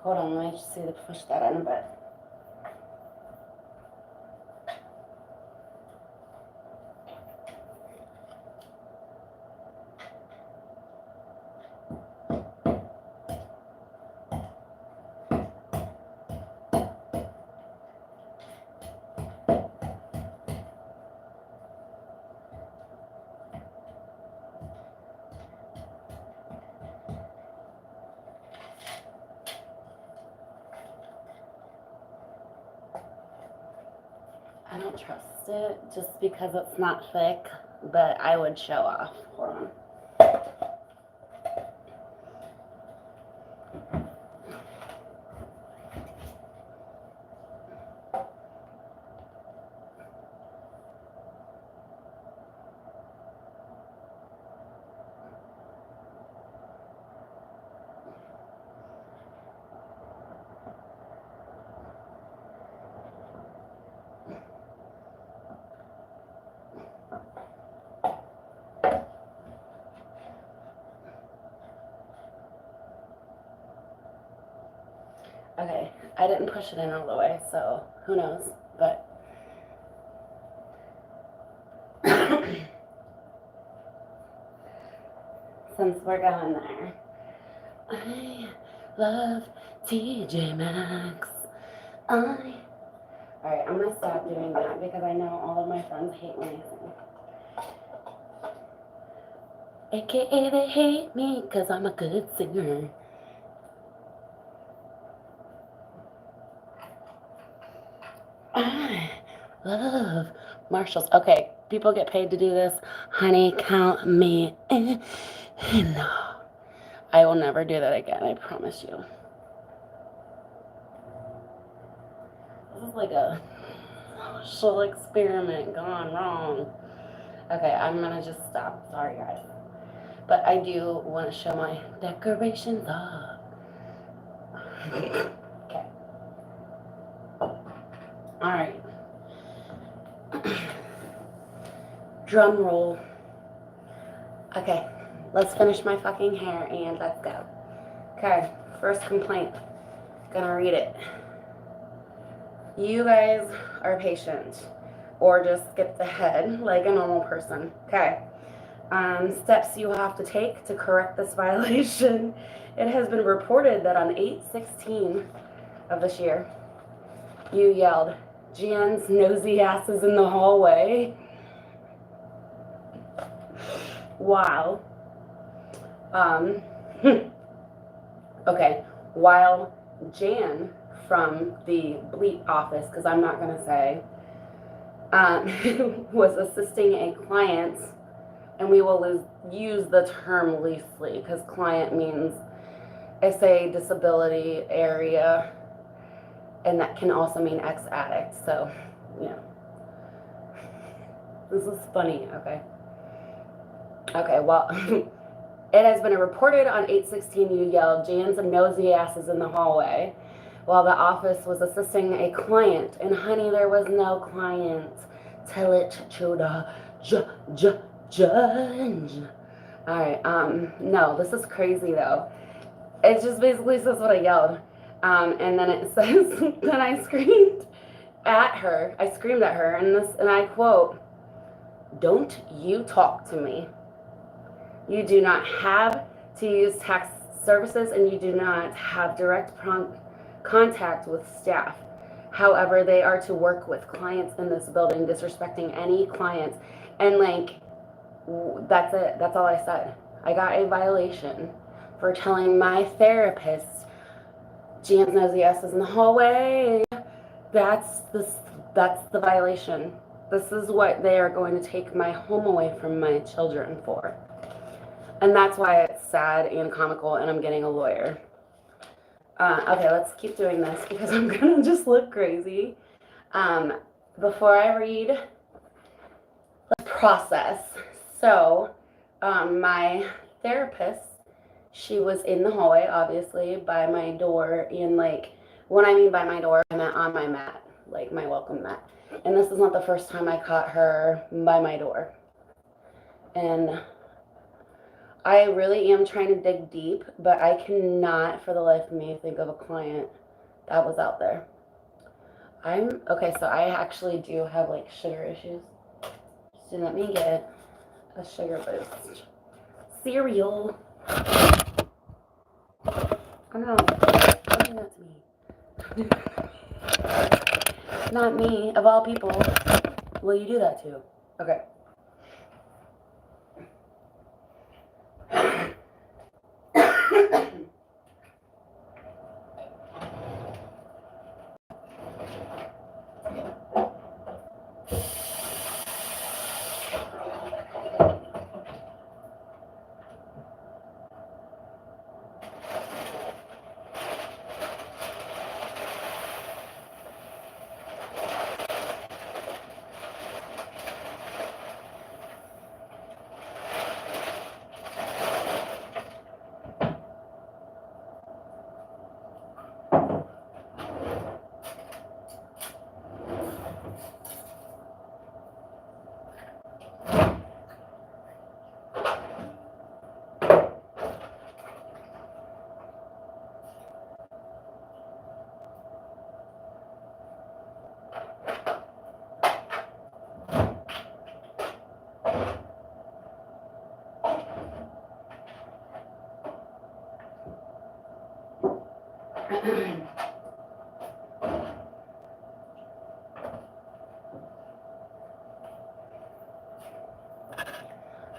S1: Hold on, let me just see to push that in a bit. I don't trust it just because it's not thick, but I would show off. Hold on. Okay, I didn't push it in all the way, so who knows, but since we're going there, I love TJ Maxx. Alright, I'm gonna stop doing that because I know all of my friends hate when I sing. AKA they hate me because I'm a good singer. I love Marshalls. Okay, people get paid to do this. Honey, count me in. No, I will never do that again, I promise you. This is like a social experiment gone wrong. Okay, I'm gonna just stop. Sorry, guys. But I do want to show my decorations off. Okay. Alright. Drum roll. Okay, let's finish my fucking hair and let's go. Okay, first complaint. Gonna read it. You guys are patient, or just skip ahead like a normal person. Okay. Steps you have to take to correct this violation. It has been reported that on 8/16 of this year, you yelled, "Jan's nosy asses in the hallway." Wow. Okay, while Jan from the bleep office, because I'm not going to say, was assisting a client, and we will use the term loosely because client means it's a disability area, and that can also mean ex-addict. So, yeah. This is funny, okay? Okay, well, it has been reported on 8/16 you yelled, "Jan's and nosy asses in the hallway," while the office was assisting a client. And honey, there was no client. Tell it to the judge. Alright, no, this is crazy though. It just basically says what I yelled. And then it says, then I screamed at her. I screamed at her, and I quote, "Don't you talk to me. You do not have to use tax services, and you do not have direct contact with staff. However, they are to work with clients in this building, disrespecting any clients." And like, that's it. That's all I said. I got a violation for telling my therapist, "Jan's nosy ass is in the hallway." That's the violation. This is what they are going to take my home away from my children for. And that's why it's sad and comical, and I'm getting a lawyer. Okay, let's keep doing this because I'm gonna just look crazy. Before I read, let's process. So, my therapist, she was in the hallway, obviously, by my door, and like, when I mean by my door, I meant on my mat, like my welcome mat. And this is not the first time I caught her by my door. And I really am trying to dig deep, but I cannot for the life of me think of a client that was out there. Okay, so I actually do have like sugar issues. So let me get a sugar boost. Cereal. Oh no, don't do that to me. Not me, of all people. Will you do that too? Okay.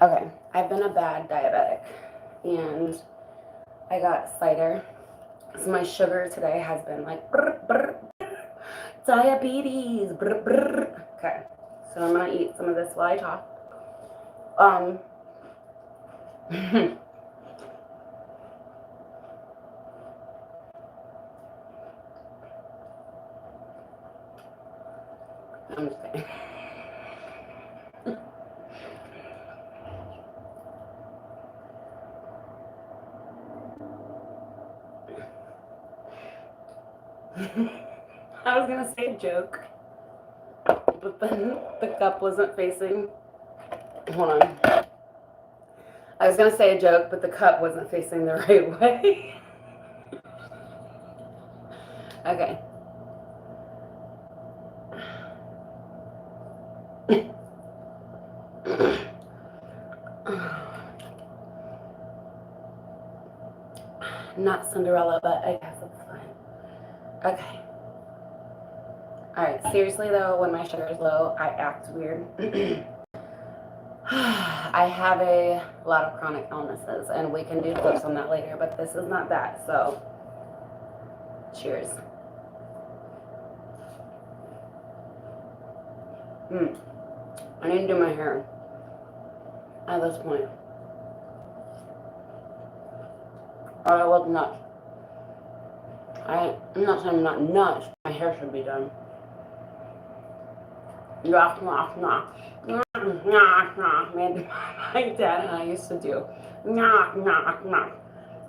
S1: Okay, I've been a bad diabetic, and I got cider. So my sugar today has been like brr, brr, diabetes. Brr, brr. Okay, so I'm gonna eat some of this while I talk. I'm just kidding. I was gonna say a joke, but then the cup wasn't facing. Hold on. I was gonna say a joke, but the cup wasn't facing the right way. Okay. Not Cinderella, but I guess it's fine. Okay. Alright, seriously though, when my sugar is low, I act weird. I have a lot of chronic illnesses, and we can do clips on that later, but this is not that, so cheers. I need to do my hair at this point. Or I look nuts. I'm not saying I'm not nuts. My hair should be done. Knock, knock, knock. Knock, knock, knock. Man, my dad and I used to do. Knock, knock, knock.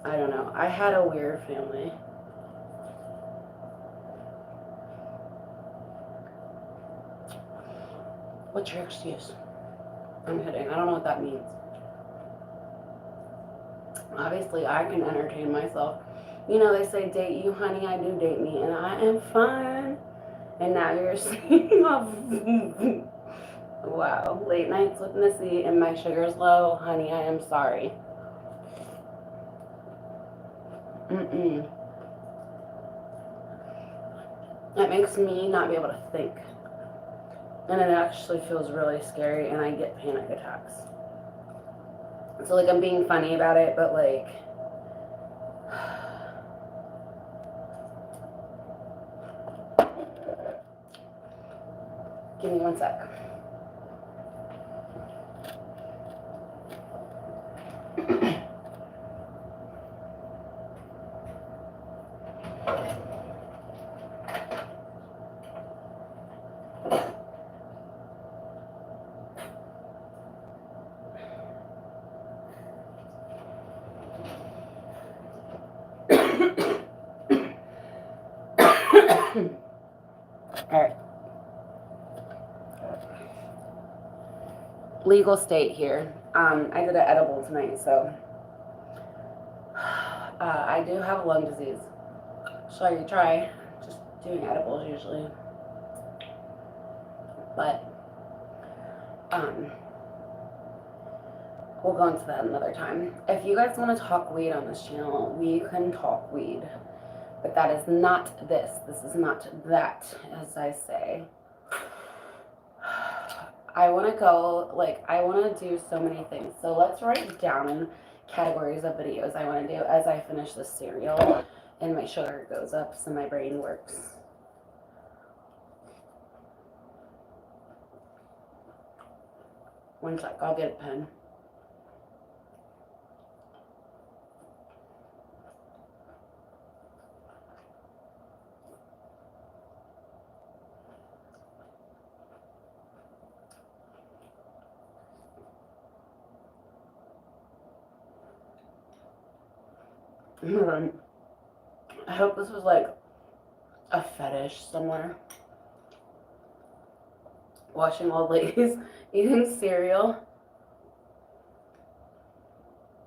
S1: I don't know. I had a weird family. What's your excuse? I'm kidding. I don't know what that means. Obviously, I can entertain myself. You know, they say, date you, honey. I do date me, and I am fine. And now you're seeing off. Wow. Late nights with Missy, and my sugar's low. Honey, I am sorry. It makes me not be able to think. And it actually feels really scary, and I get panic attacks. So, like, I'm being funny about it, but, like, give me 1 sec. Alright. Legal state here. I did an edible tonight, so I do have lung disease, so you try just doing edibles usually. But we'll go into that another time. If you guys want to talk weed on this channel, we can talk weed. But that is not this. This is not that, as I say. I want to go, like, I want to do so many things. So let's write down categories of videos I want to do as I finish this cereal and my sugar goes up so my brain works. One sec, I'll get a pen. I hope this was like a fetish somewhere. Watching old ladies eating cereal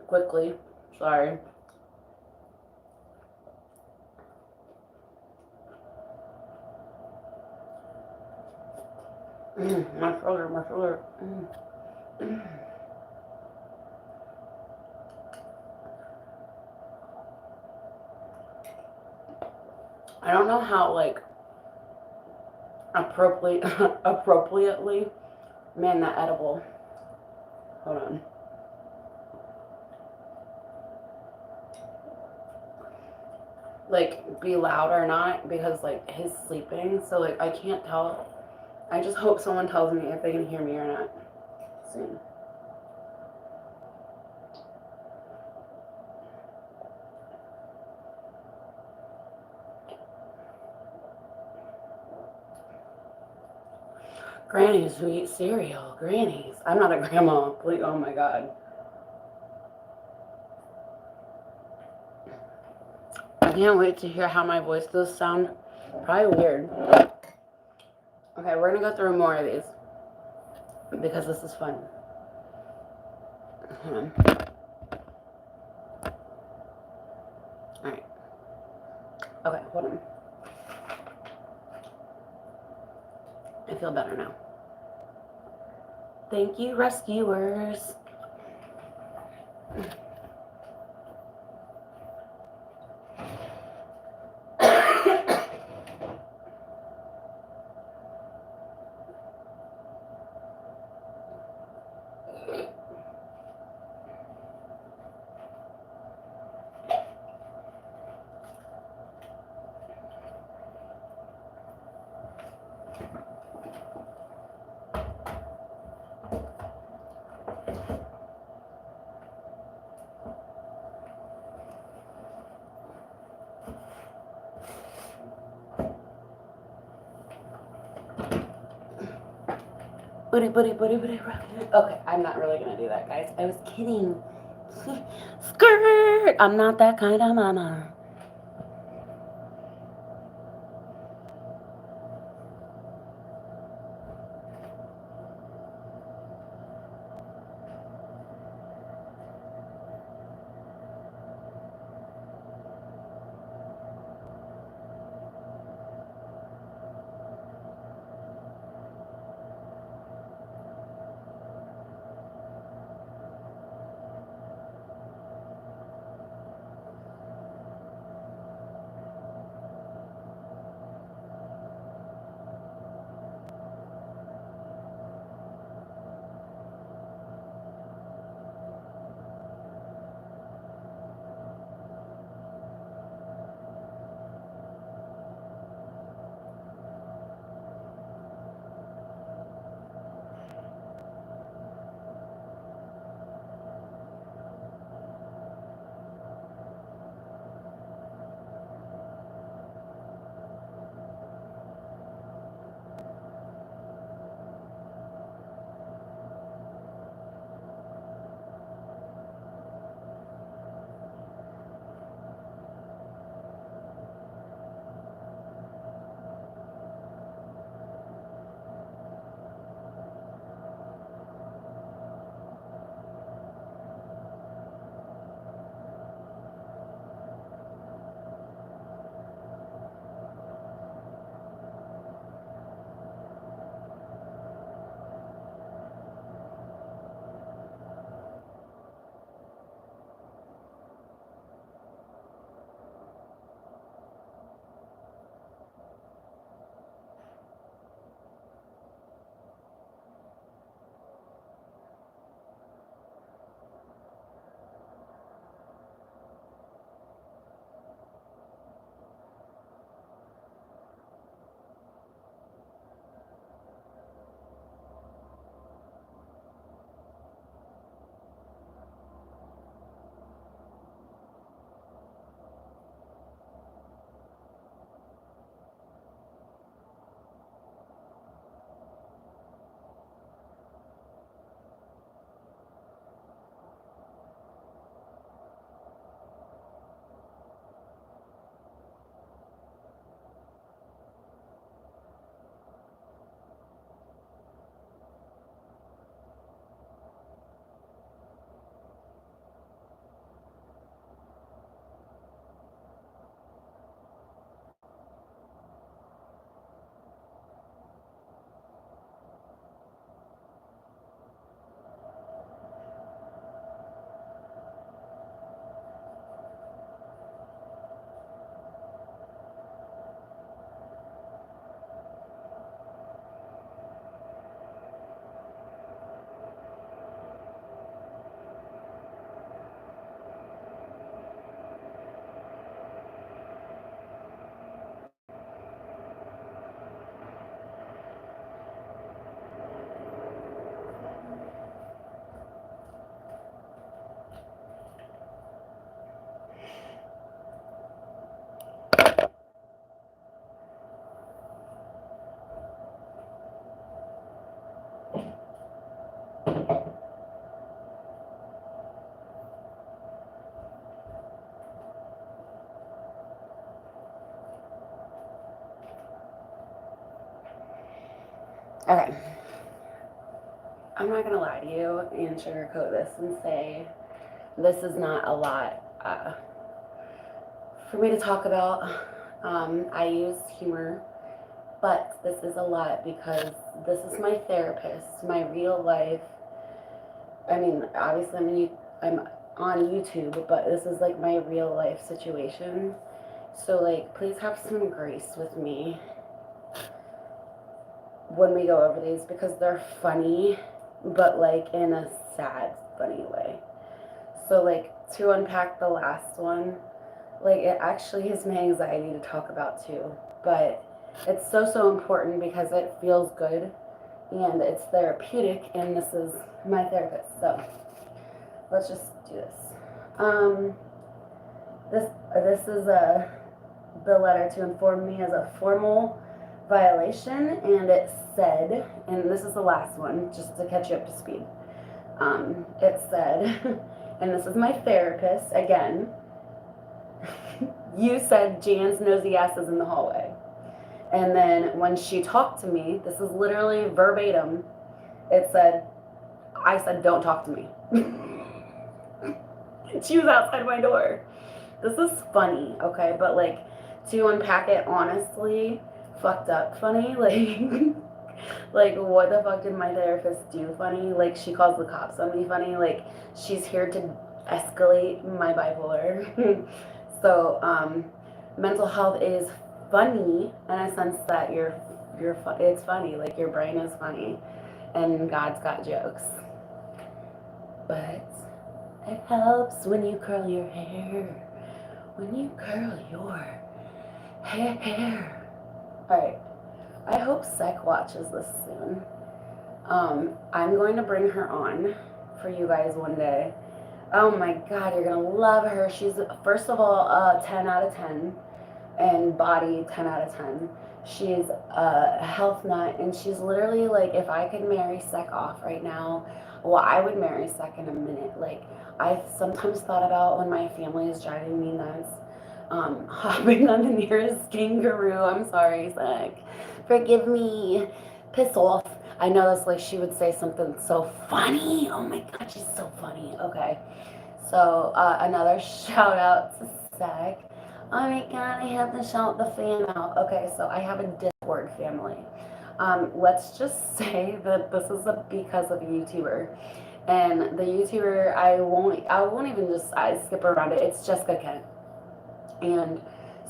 S1: quickly. Sorry. My shoulder, my shoulder. I don't know how, like, appropriately, man, that edible. Hold on. Like, be loud or not, because, like, he's sleeping, so, like, I can't tell. I just hope someone tells me if they can hear me or not soon. Grannies who eat cereal. Grannies. I'm not a grandma. Please, oh my god. I can't wait to hear how my voice does sound. Probably weird. Okay, we're gonna go through more of these because this is fun. Hold on. Alright. Okay, hold on. I feel better now. Thank you, rescuers. Buddy. Okay, I'm not really gonna do that, guys. I was kidding. Skirt! I'm not that kind of mama. Okay. I'm not gonna lie to you and sugarcoat this and say this is not a lot for me to talk about. I use humor, but this is a lot because this is my therapist, my real life. I mean, obviously, I'm on YouTube, but this is like my real life situation. So, like, please have some grace with me when we go over these because they're funny, but like in a sad, funny way. So, like, to unpack the last one, like, it actually gives me anxiety to talk about too, but it's so important because it feels good and it's therapeutic, and this is my therapist. So, let's just do this. Um, this is the letter to inform me as a formal violation, and it said, and this is the last one, just to catch you up to speed. It said, and this is my therapist again. You said Jan's nosy ass is in the hallway. And then when she talked to me, this is literally verbatim, it said, I said, don't talk to me. She was outside my door. This is funny, okay? But like, to unpack it honestly, fucked up funny. Like, like what the fuck did my therapist do funny? Like, she calls the cops on me funny. Like, she's here to escalate my bipolar. So, mental health is funny in a sense that it's funny. Like, your brain is funny, and God's got jokes. But it helps when you curl your hair. When you curl your hair. Alright. I hope Sec watches this soon. I'm going to bring her on for you guys one day. Oh my god, you're gonna love her. She's, first of all, 10 out of 10. And body, 10 out of 10. She's a health nut, and she's literally like, if I could marry Sec off right now, well, I would marry Sec in a minute. Like, I've sometimes thought about when my family is driving me nuts, hopping on the nearest kangaroo. I'm sorry, Sec. Forgive me. Piss off. I know that's like she would say something so funny. Oh my god, she's so funny. Okay. So, another shout out to Sec. Oh my god, I have to shout the fan out. Okay, so I have a Discord family. Let's just say that this is because of a YouTuber. And the YouTuber, I won't even just skip around it. It's Jessica Kent. And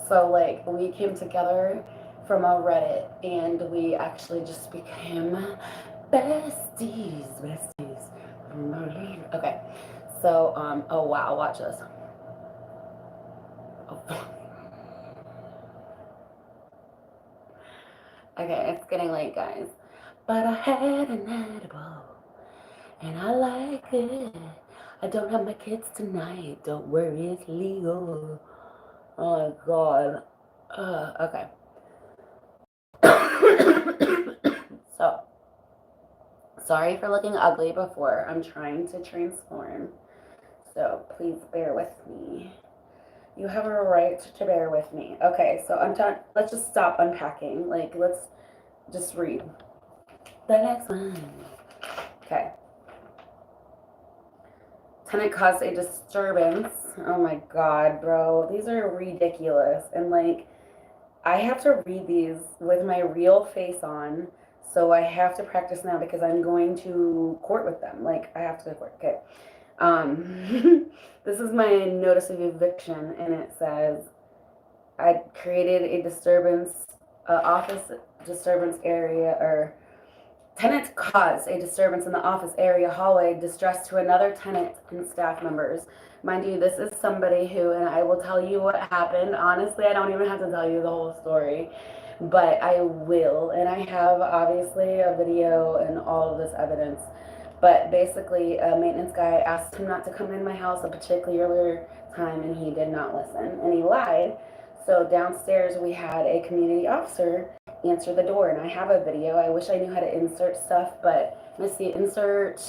S1: so, like, we came together from a Reddit, and we actually just became besties. Okay, so, oh wow, watch this. Oh. Okay, it's getting late, guys. But I had an edible, and I like it. I don't have my kids tonight. Don't worry, it's legal. Oh my god. Okay. So, sorry for looking ugly before. I'm trying to transform. So, please bear with me. You have a right to bear with me. Okay, so I'm done. Let's just stop unpacking. Like, let's just read the next one. Okay. Tenant caused a disturbance. Oh my god, bro. These are ridiculous. And like, I have to read these with my real face on. So I have to practice now because I'm going to court with them. Like, I have to go to court. Okay. This is my notice of eviction, and it says, I created a disturbance, office disturbance area, or tenant caused a disturbance in the office area hallway, distress to another tenant and staff members. Mind you, this is somebody who, and I will tell you what happened. Honestly, I don't even have to tell you the whole story, but I will. And I have, obviously, a video and all of this evidence. But basically, a maintenance guy asked him not to come in my house a particular time, and he did not listen. And he lied. So downstairs, we had a community officer answer the door, and I have a video. I wish I knew how to insert stuff, but let's see, insert,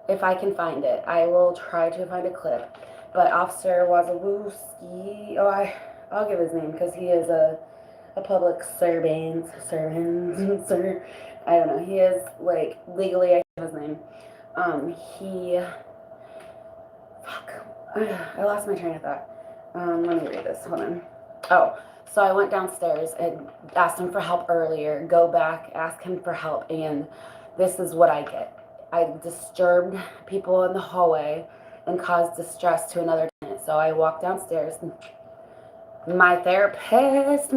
S1: if I can find it. I will try to find a clip. But Officer Wazowski, I'll give his name because he is a a public servant, I don't know. He is like legally, I have his name. He, fuck, I lost my train of thought. Let me read this. Hold on. Oh, so I went downstairs and asked him for help earlier. Go back, ask him for help, and this is what I get. I disturbed people in the hallway and caused distress to another tenant. So I walked downstairs and my therapist,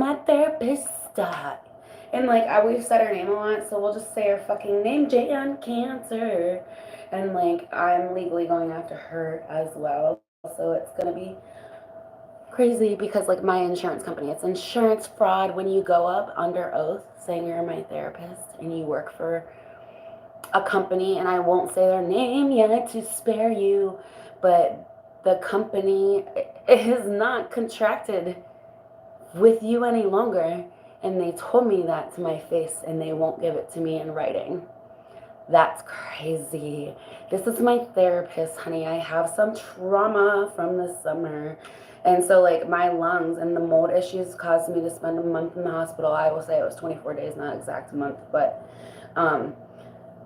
S1: and like we've said her name a lot, so we'll just say her fucking name, Jan Cancer, and like I'm legally going after her as well, so it's gonna be crazy because like my insurance company, it's insurance fraud when you go up under oath saying you're my therapist and you work for a company, and I won't say their name yet to spare you, but the company is not contracted with you any longer, and they told me that to my face, and they won't give it to me in writing. That's crazy. This is my therapist, honey. I have some trauma from the summer, and so like my lungs and the mold issues caused me to spend a month in the hospital. I will say it was 24 days, not exact month, but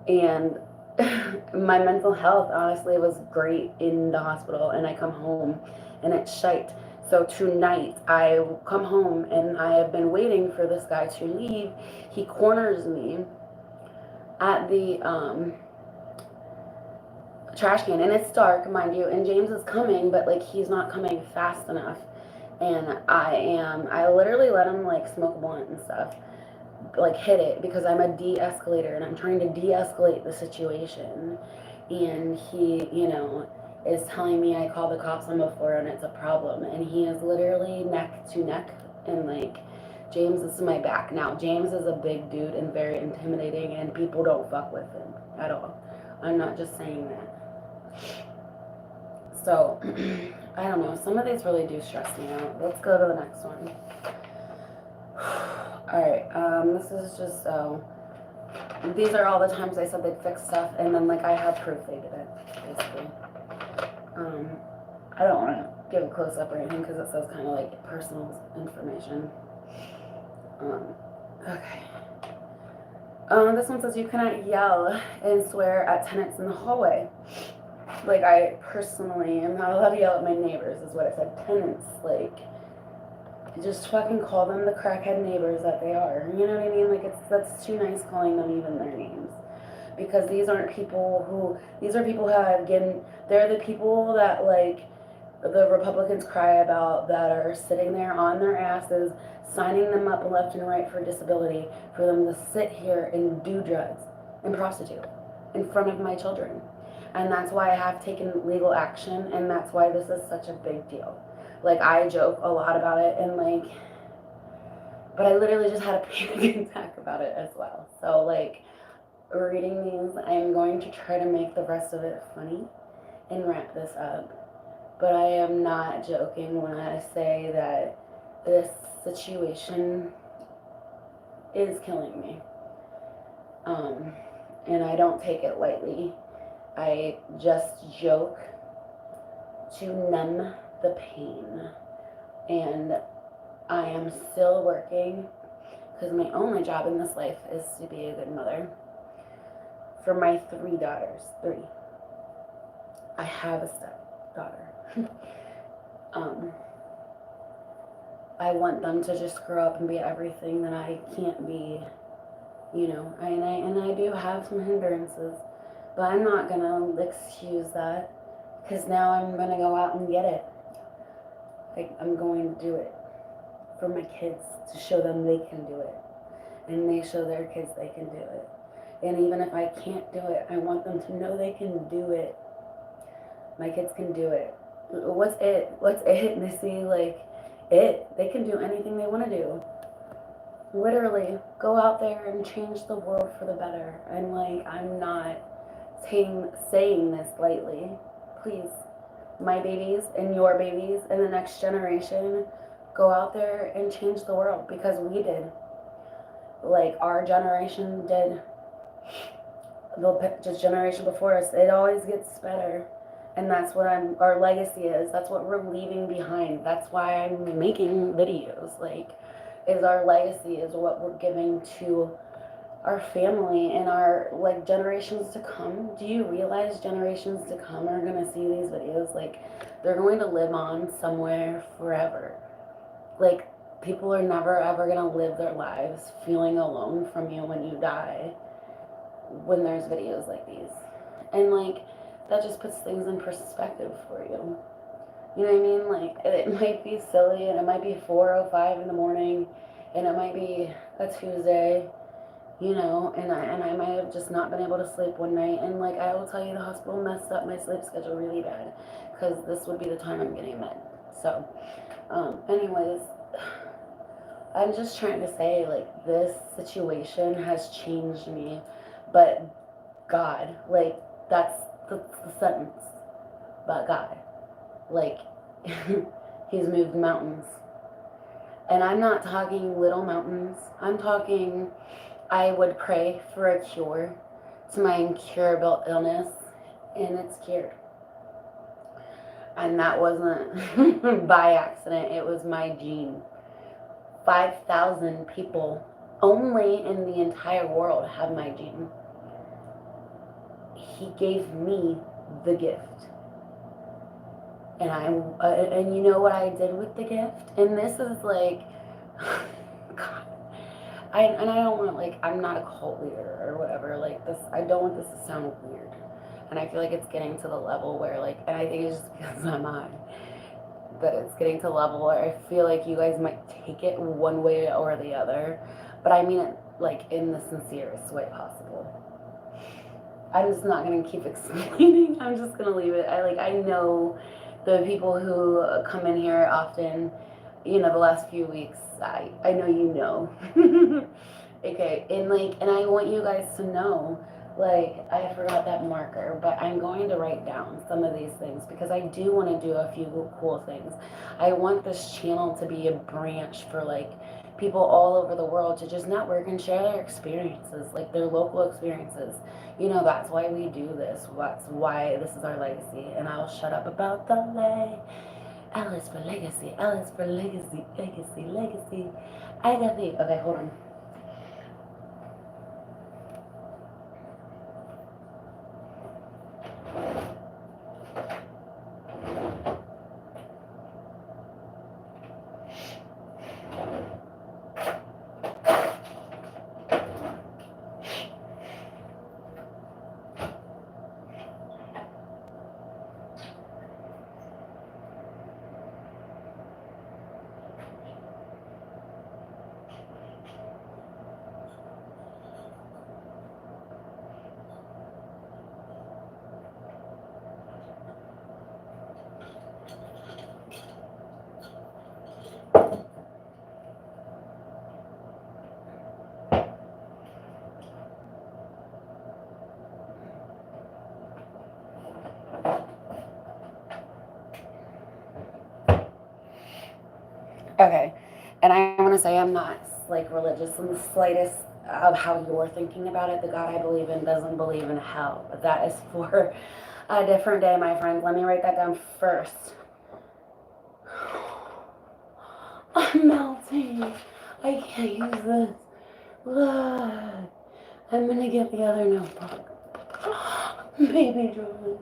S1: and my mental health honestly was great in the hospital, and I come home and it's shite. So tonight I come home and I have been waiting for this guy to leave. He corners me at the trash can, and it's dark, mind you, and James is coming, but like he's not coming fast enough, and I literally let him like smoke a blunt and stuff, like hit it, because I'm a de-escalator and I'm trying to de-escalate the situation, and he, is telling me I called the cops on before and it's a problem, and he is literally neck to neck, and like James is to my back. Now James is a big dude and very intimidating, and people don't fuck with him at all. I'm not just saying that. So I don't know, some of these really do stress me out. Let's go to the next one. Alright, this is just these are all the times I said they'd fix stuff, and then like I have proof they did it, basically. I don't want to give a close up or anything because it says kind of like personal information. Okay. This one says you cannot yell and swear at tenants in the hallway. Like, I personally am not allowed to yell at my neighbors, is what I said. Tenants, like, just fucking call them the crackhead neighbors that they are. You know what I mean? Like, that's too nice calling them even their names. Because these are people who have they're the people that, like, the Republicans cry about, that are sitting there on their asses, signing them up left and right for disability, for them to sit here and do drugs and prostitute in front of my children. And that's why I have taken legal action, and that's why this is such a big deal. Like, I joke a lot about it, and like, but I literally just had a panic attack about it as well. So like, reading these, I'm going to try to make the rest of it funny and wrap this up. But I am not joking when I say that this situation is killing me. And I don't take it lightly. I just joke to numb the pain. And I am still working, because my only job in this life is to be a good mother for my 3 daughters. 3. I have a stepdaughter. I want them to just grow up and be everything that I can't be, and I do have some hindrances, but I'm not gonna excuse that, because now I'm gonna go out and get it. Like, I'm going to do it for my kids, to show them they can do it, and they show their kids they can do it. And even if I can't do it, I want them to know they can do it. My kids can do it. What's it, Missy? Like, they can do anything they want to do. Literally, go out there and change the world for the better. And like, I'm not saying this lightly. Please, my babies and your babies and the next generation, go out there and change the world, because we did. Like, our generation did. The generation before us, it always gets better. And that's what our legacy is. That's what we're leaving behind. That's why I'm making videos. Like, is our legacy, is what we're giving to our family and our like generations to come. Do you realize generations to come are going to see these videos? Like, they're going to live on somewhere forever. Like, people are never ever going to live their lives feeling alone from you when you die, when there's videos like these. And like, that just puts things in perspective for you. You know what I mean? Like, it might be silly, and it might be 4:05 in the morning, and it might be a Tuesday, you know, and I might have just not been able to sleep one night. And like, I will tell you, the hospital messed up my sleep schedule really bad, because this would be the time I'm getting med. So, anyways, I'm just trying to say, like, this situation has changed me, but God, like, that's the sentence. But God, like, He's moved mountains. And I'm not talking little mountains. I'm talking, I would pray for a cure to my incurable illness, and it's cured. And that wasn't by accident. It was my gene. 5,000 people only in the entire world have my gene. He gave me the gift. And and you know what I did with the gift? And this is like, God, I don't want to, like, I'm not a cult leader or whatever. Like, this, I don't want this to sound weird. And I feel like it's getting to the level where, like, and I think it's just because I'm high, but it's getting to the level where I feel like you guys might take it one way or the other. But I mean it, like, in the sincerest way possible. I'm just not going to keep explaining. I'm just going to leave it. I know the people who come in here often, you know, the last few weeks, I know you know. Okay, and I want you guys to know, like, I forgot that marker, but I'm going to write down some of these things, because I do want to do a few cool things. I want this channel to be a branch for, like, people all over the world to just network and share their experiences, like their local experiences. You know, that's why we do this. That's why this is our legacy. And I'll shut up about the L is for legacy. L is for legacy. Legacy. Legacy. I got the. Okay, hold on. Okay, and I want to say I'm not, like, religious in the slightest of how you're thinking about it. The God I believe in doesn't believe in hell. But that is for a different day, my friends. Let me write that down first. I'm melting. I can't use this. Look. I'm gonna get the other notebook. Baby drawings.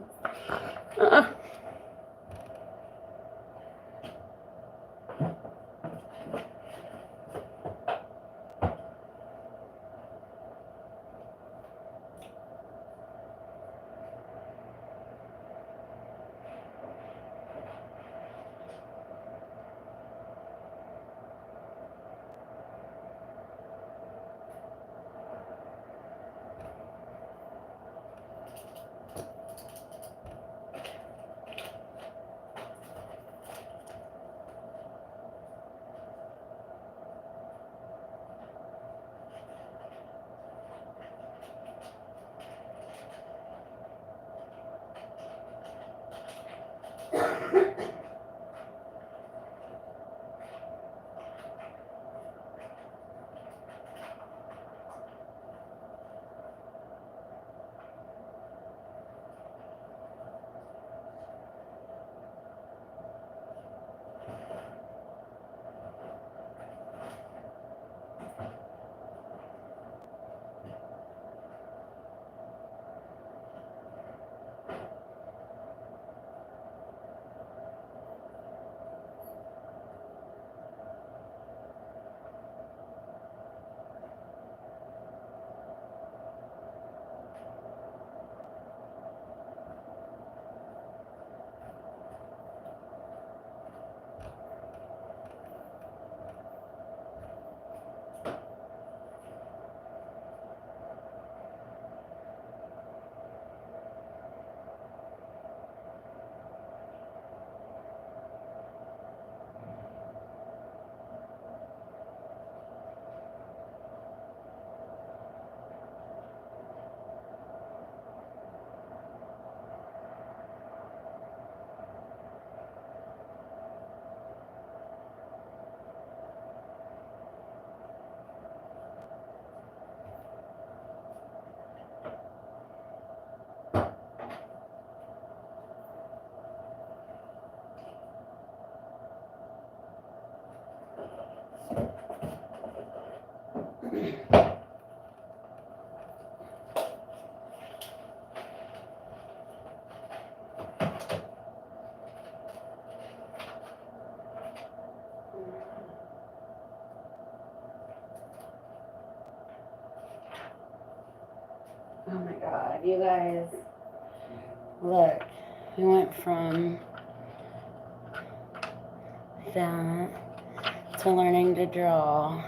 S1: Oh my god, you guys. Look, we went from that to learning to draw.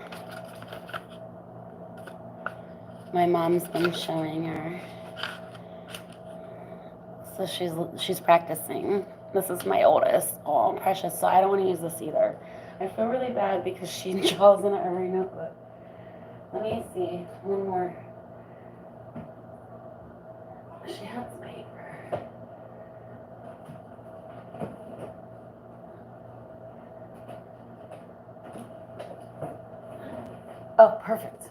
S1: My mom's been showing her. So she's practicing. This is my oldest. Oh, precious. So I don't want to use this either. I feel really bad because she draws in every notebook. Let me see. One more. She has paper. Oh, perfect.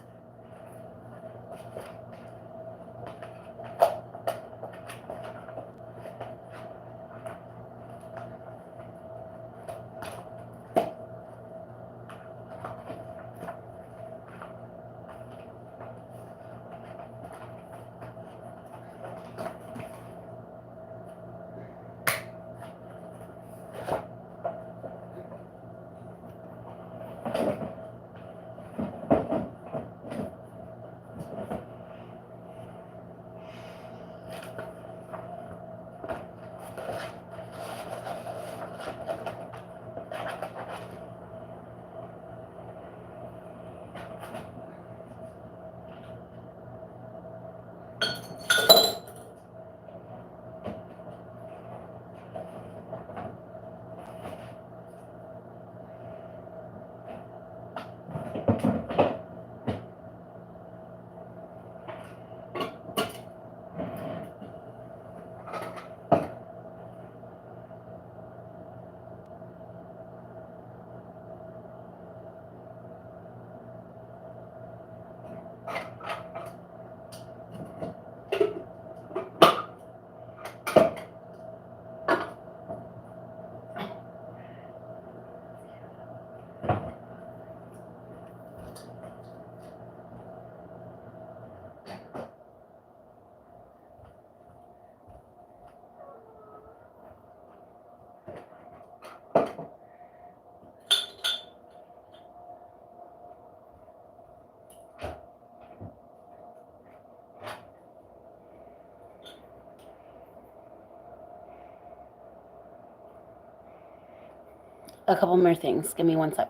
S1: A couple more things. Give me one sec.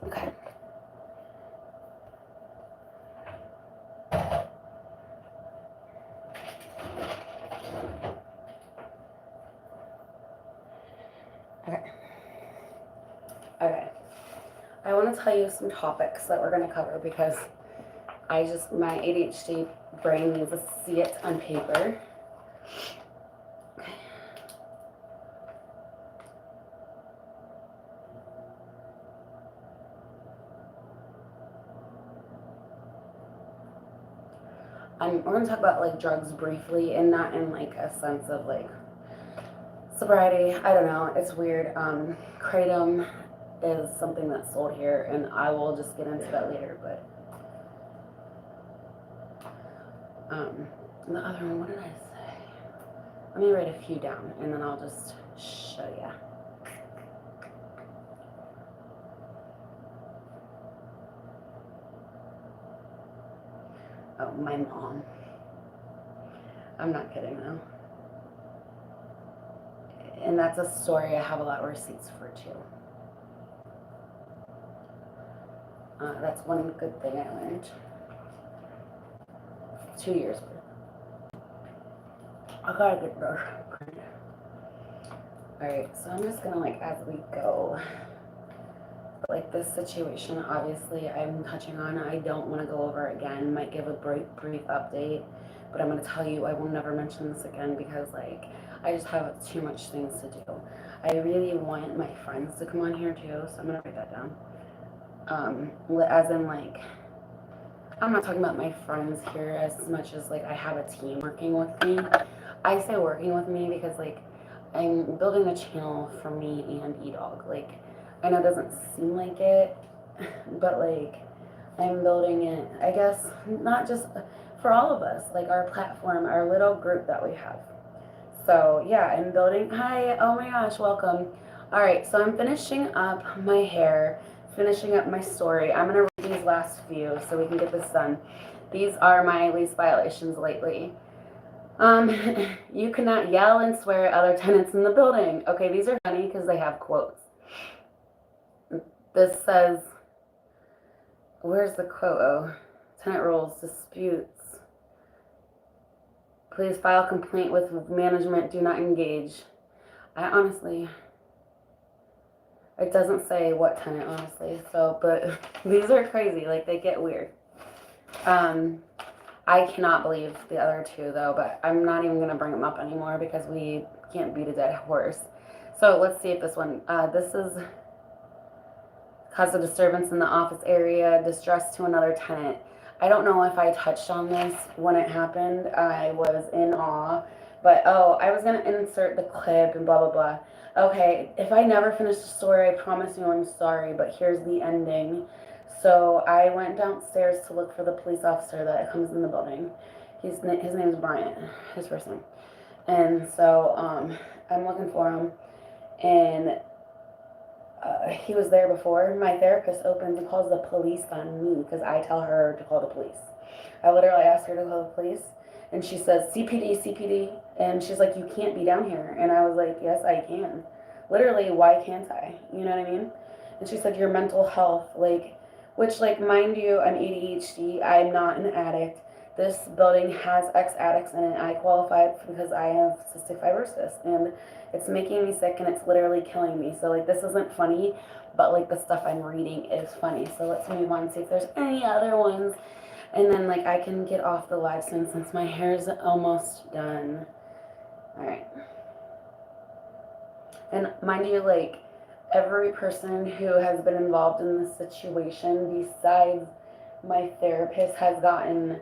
S1: Okay. Okay. Okay. I want to tell you some topics that we're going to cover because my ADHD brain needs to see it on paper. We're going to talk about like drugs briefly, and not in like a sense of like sobriety. I don't know. It's weird. Kratom is something that's sold here, and I will just get into that later. But the other one, what did I say? Let me write a few down, and then I'll just show you. Oh, my mom. I'm not kidding though. And that's a story I have a lot of receipts for too. That's one good thing I learned. 2 years worth. I gotta get brush. Alright, so I'm just gonna like as we go. But like this situation, obviously I'm touching on. I don't want to go over it again. Might give a brief update, but I'm gonna tell you I will never mention this again because like I just have too much things to do. I really want my friends to come on here too, so I'm gonna write that down. As in like, I'm not talking about my friends here as much as like I have a team working with me. I say working with me because like I'm building a channel for me and E-Dog. Like I know it doesn't seem like it, but like I'm building it, I guess, not just for all of us, like our platform, our little group that we have. So yeah, I'm building. Hi, oh my gosh, welcome. All right, so I'm finishing up my hair, finishing up my story. I'm gonna read these last few so we can get this done. These are my lease violations lately. You cannot yell and swear at other tenants in the building. Okay, these are funny because they have quotes. This says, where's the quote? Oh, tenant rules, disputes. Please file complaint with management. Do not engage. I honestly, it doesn't say what tenant, honestly. So, but these are crazy. Like, they get weird. I cannot believe the other two, though, but I'm not even going to bring them up anymore because we can't beat a dead horse. So, let's see if this one, this is cause of disturbance in the office area, distress to another tenant. I don't know if I touched on this when it happened. I was in awe. But, oh, I was going to insert the clip and blah, blah, blah. Okay, if I never finish the story, I promise you I'm sorry, but here's the ending. So I went downstairs to look for the police officer that comes in the building. His name is Bryant, his first name. And so I'm looking for him. And he was there before. My therapist opens and calls the police on me because I tell her to call the police. I literally asked her to call the police, and she says, CPD, CPD. And she's like, you can't be down here. And I was like, yes, I can. Literally, why can't I? You know what I mean? And she said, your mental health, like, which, like, mind you, I'm ADHD. I'm not an addict. This building has ex-addicts in it. I qualified because I have cystic fibrosis, and it's making me sick, and it's literally killing me. So, like, this isn't funny, but, like, the stuff I'm reading is funny. So let's move on and see if there's any other ones. And then, like, I can get off the live soon since my hair's almost done. All right. And mind you, like, every person who has been involved in this situation besides my therapist has gotten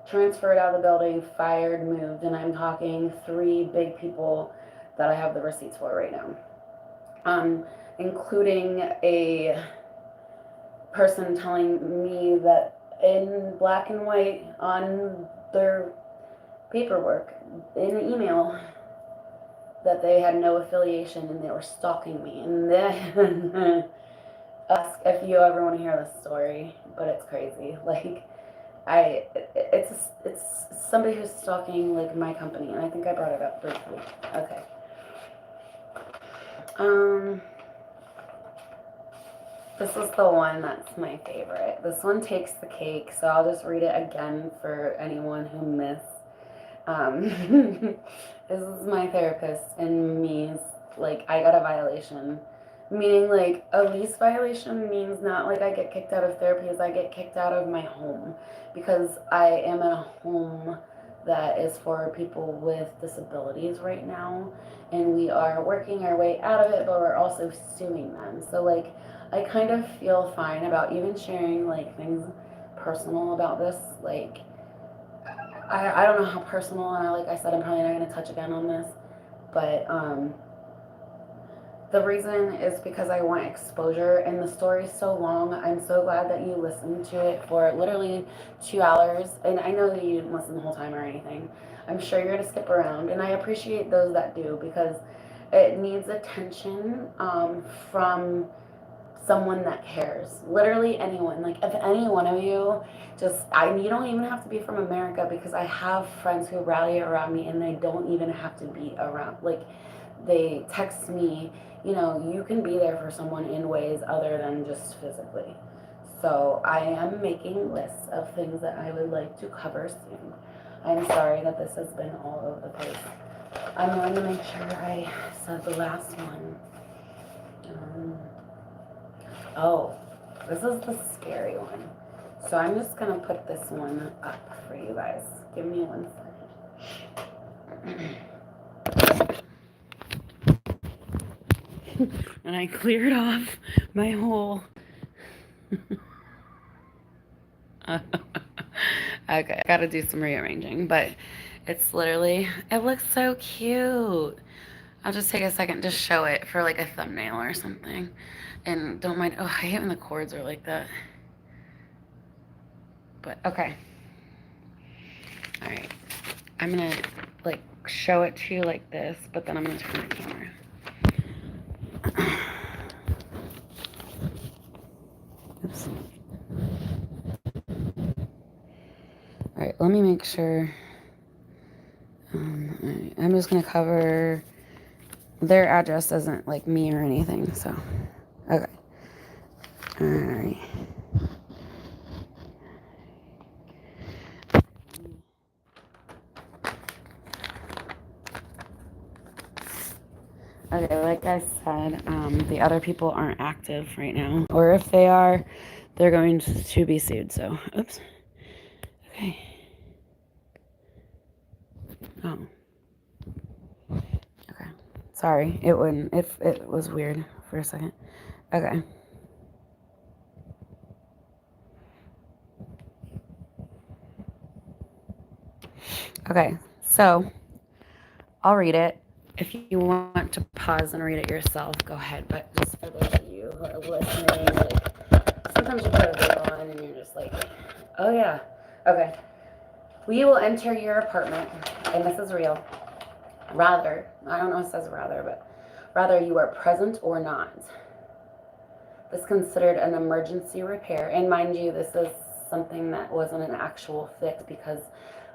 S1: transferred out of the building, fired, moved, and I'm talking 3 big people that I have the receipts for right now. Including a person telling me that in black and white on their paperwork, in an email, that they had no affiliation and they were stalking me. And then ask if you ever want to hear this story, but it's crazy. Like, it's somebody who's stalking like my company, and I think I brought it up briefly. Okay. This is the one that's my favorite. This one takes the cake, so I'll just read it again for anyone who missed. This is my therapist and me. Like, I got a violation Meaning, like, a lease violation means not like I get kicked out of therapy, as I get kicked out of my home because I am in a home that is for people with disabilities right now, and we are working our way out of it, but we're also suing them. So, like, I kind of feel fine about even sharing, like, things personal about this. Like, I don't know how personal, and like I said, I'm probably not going to touch again on this, but, the reason is because I want exposure, and the story's so long. I'm so glad that you listened to it for literally 2 hours. And I know that you didn't listen the whole time or anything. I'm sure you're gonna skip around, and I appreciate those that do because it needs attention from someone that cares. Literally anyone. Like if any one of you you don't even have to be from America because I have friends who rally around me and they don't even have to be around. Like they text me, you can be there for someone in ways other than just physically. So I am making lists of things that I would like to cover soon. I'm sorry that this has been all over the place. I'm going to make sure I said the last one. Oh, this is the scary one. So I'm just going to put this one up for you guys. Give me 1 second. And I cleared off my whole... Okay, I gotta do some rearranging, but it's literally, it looks so cute. I'll just take a second to show it for like a thumbnail or something. And don't mind, I hate when the cords are like that. But okay. All right. I'm gonna like show it to you like this, but then I'm gonna turn the camera. Oops. All right, let me make sure. I'm just gonna cover their address isn't like me or anything, so okay. All right. Okay, like I said, the other people aren't active right now, or if they are, they're going to be sued. So, oops. Okay. Oh. Okay. Sorry, it wouldn't. If it was weird for a second. Okay. Okay. So, I'll read it. If you want to pause and read it yourself, go ahead. But just for those of you who are listening, like sometimes you put a video on and you're just like, oh yeah. Okay. We will enter your apartment, and this is real. Rather, I don't know if it says rather, but rather you are present or not. This is considered an emergency repair. And mind you, this is something that wasn't an actual fix because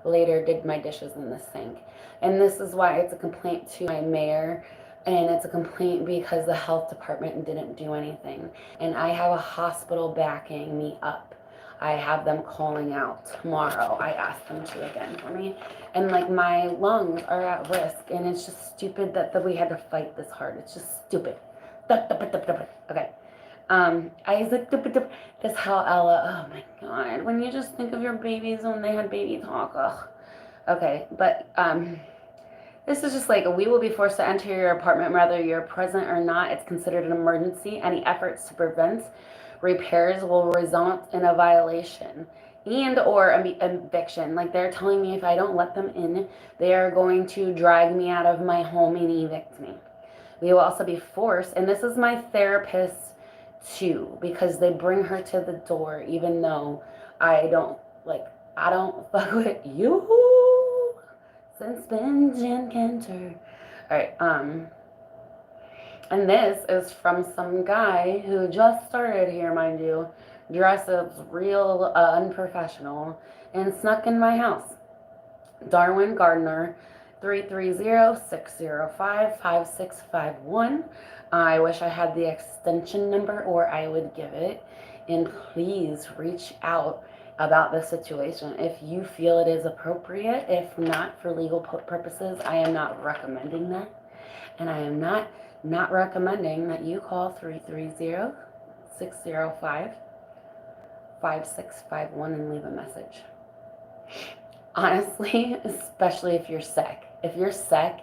S1: later did my dishes in the sink. And this is why it's a complaint to my mayor. And it's a complaint because the health department didn't do anything. And I have a hospital backing me up. I have them calling out tomorrow. I asked them to again for me. And like my lungs are at risk. And it's just stupid that we had to fight this hard. It's just stupid. Okay. Isaac, this how Ella, oh my god, when you just think of your babies when they had baby talk, ugh. Okay, but, this is just like, we will be forced to enter your apartment whether you're present or not. It's considered an emergency. Any efforts to prevent repairs will result in a violation and or eviction. Like they're telling me if I don't let them in, they are going to drag me out of my home and evict me. We will also be forced, and this is my therapist too, because they bring her to the door even though I don't fuck with you since Benjamin Cantor. Alright, and this is from some guy who just started here, mind you, dressed as real unprofessional and snuck in my house. Darwin Gardner, 330-605-5651. I wish I had the extension number or I would give it. And please reach out about the situation if you feel it is appropriate. If not, for legal purposes, I am not recommending that. And I am not not recommending that you call 330-605-5651 and leave a message. Honestly, especially if you're sick. If you're sick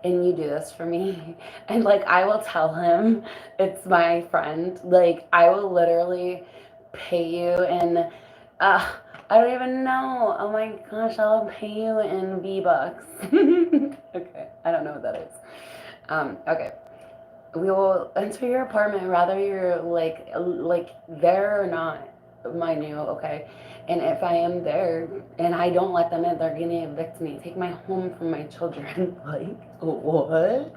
S1: and you do this for me, and like I will tell him it's my friend, like I will literally pay you in, I don't even know. Oh my gosh, I'll pay you in V-Bucks. Okay, I don't know what that is. Okay. We will enter your apartment whether you're like there or not, mind you, okay? And if I am there and I don't let them in, they're gonna evict me, take my home from my children. Like, what?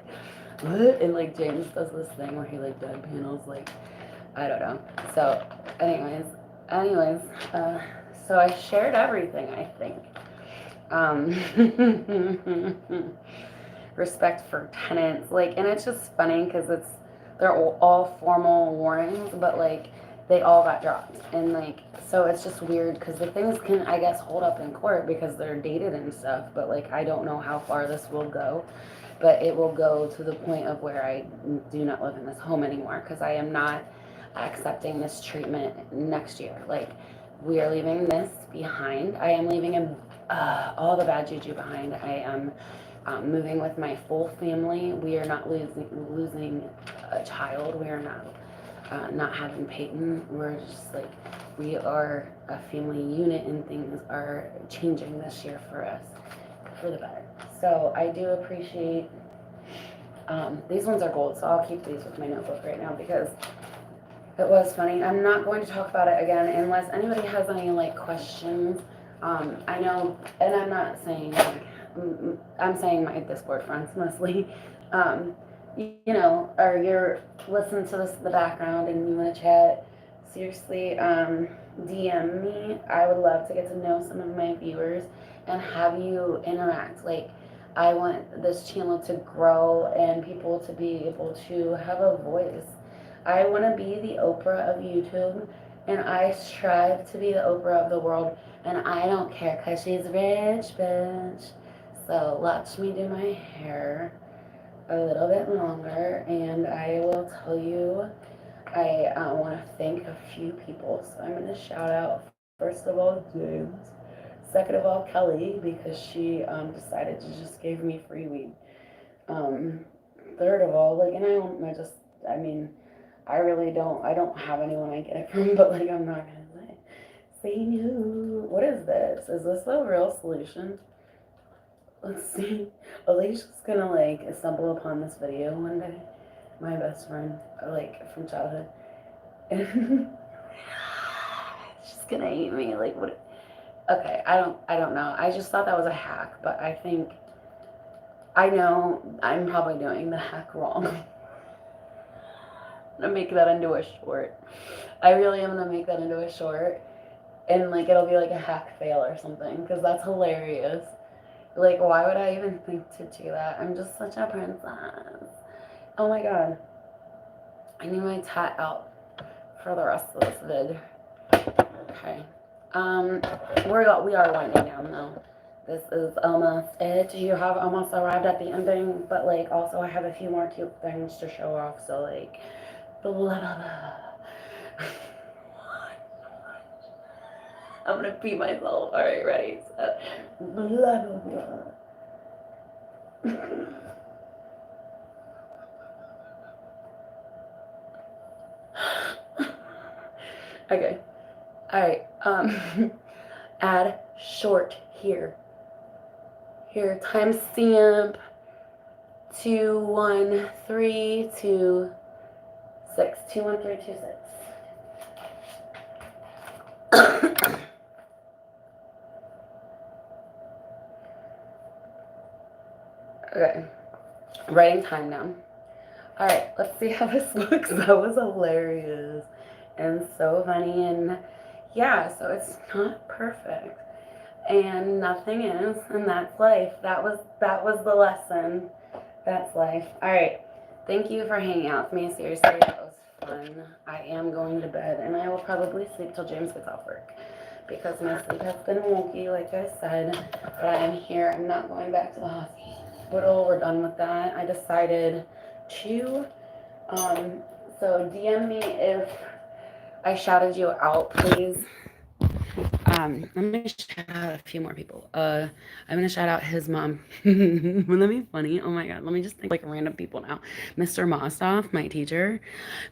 S1: What? And like James does this thing where he like deadpans, like, I don't know. So, anyways, so I shared everything, I think. Um, respect for tenants, like, and it's just funny because they're all formal warnings, but like they all got dropped, and like so it's just weird because the things can, I guess, hold up in court because they're dated and stuff, but like I don't know how far this will go, but it will go to the point of where I do not live in this home anymore because I am not accepting this treatment next year. Like, we are leaving this behind. I am leaving all the bad juju behind. I am moving with my full family. We are not losing a child. We are not having Peyton. We're just like, we are a family unit, and things are changing this year for us for the better. So I do appreciate, these ones are gold, so I'll keep these with my notebook right now because it was funny. I'm not going to talk about it again unless anybody has any like questions. I know, and I'm not saying like, I'm saying my Discord friends mostly. You know, or you're listening to this in the background and you want to chat. Seriously, DM me. I would love to get to know some of my viewers and have you interact. Like, I want this channel to grow and people to be able to have a voice. I want to be the Oprah of YouTube, and I strive to be the Oprah of the world, and I don't care because she's rich, bitch. So watch me do my hair a little bit longer, and I will tell you, I want to thank a few people. So I'm going to shout out, first of all, James. Second of all, Kelly, because she decided to just give me free weed. Third of all, like, and I mean, I really don't, I don't have anyone I get it from, but like, I'm not going to say no. What is this? Is this the real solution? Let's see. Alicia's gonna like stumble upon this video one day. My best friend, like from childhood. And she's gonna hate me. Like, what? Okay, I don't know. I just thought that was a hack, but I know I'm probably doing the hack wrong. I'm gonna make that into a short. I really am gonna make that into a short, and like it'll be like a hack fail or something, because that's hilarious. Like, why would I even think to do that? I'm just such a princess. Oh my god. I need my tat out for the rest of this vid. Okay. We are winding down though. This is almost it. You have almost arrived at the ending, but like also I have a few more cute things to show off, so like blah blah blah. I'm gonna pee myself. Alright, ready? So, blah blah blah. Okay. Alright. Add short here. Here, timestamp 21326. 21326. Okay. Writing time down. Alright, let's see how this looks. That was hilarious and so funny, and yeah, so it's not perfect. And nothing is, and that's life. That was the lesson. That's life. Alright. Thank you for hanging out with me. Seriously, that was fun. I am going to bed, and I will probably sleep till James gets off work, because my sleep has been wonky, like I said. But I am here. I'm not going back to the hospital. We're done with that. I decided to. So DM me if I shouted you out, please. Let me shout out a few more people. I'm gonna shout out his mom. Wouldn't that be funny? Oh my god, let me just think like random people now. Mr. Mostoff, my teacher.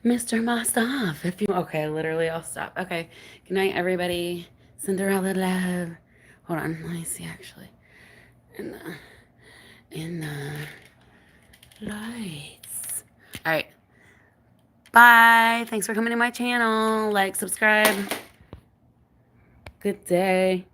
S1: Mr. Mostoff, if you okay, literally I'll stop. Okay. Good night, everybody. Cinderella love. Hold on, let me see actually. In the lights. Alright. Bye. Thanks for coming to my channel. Like, subscribe. Good day.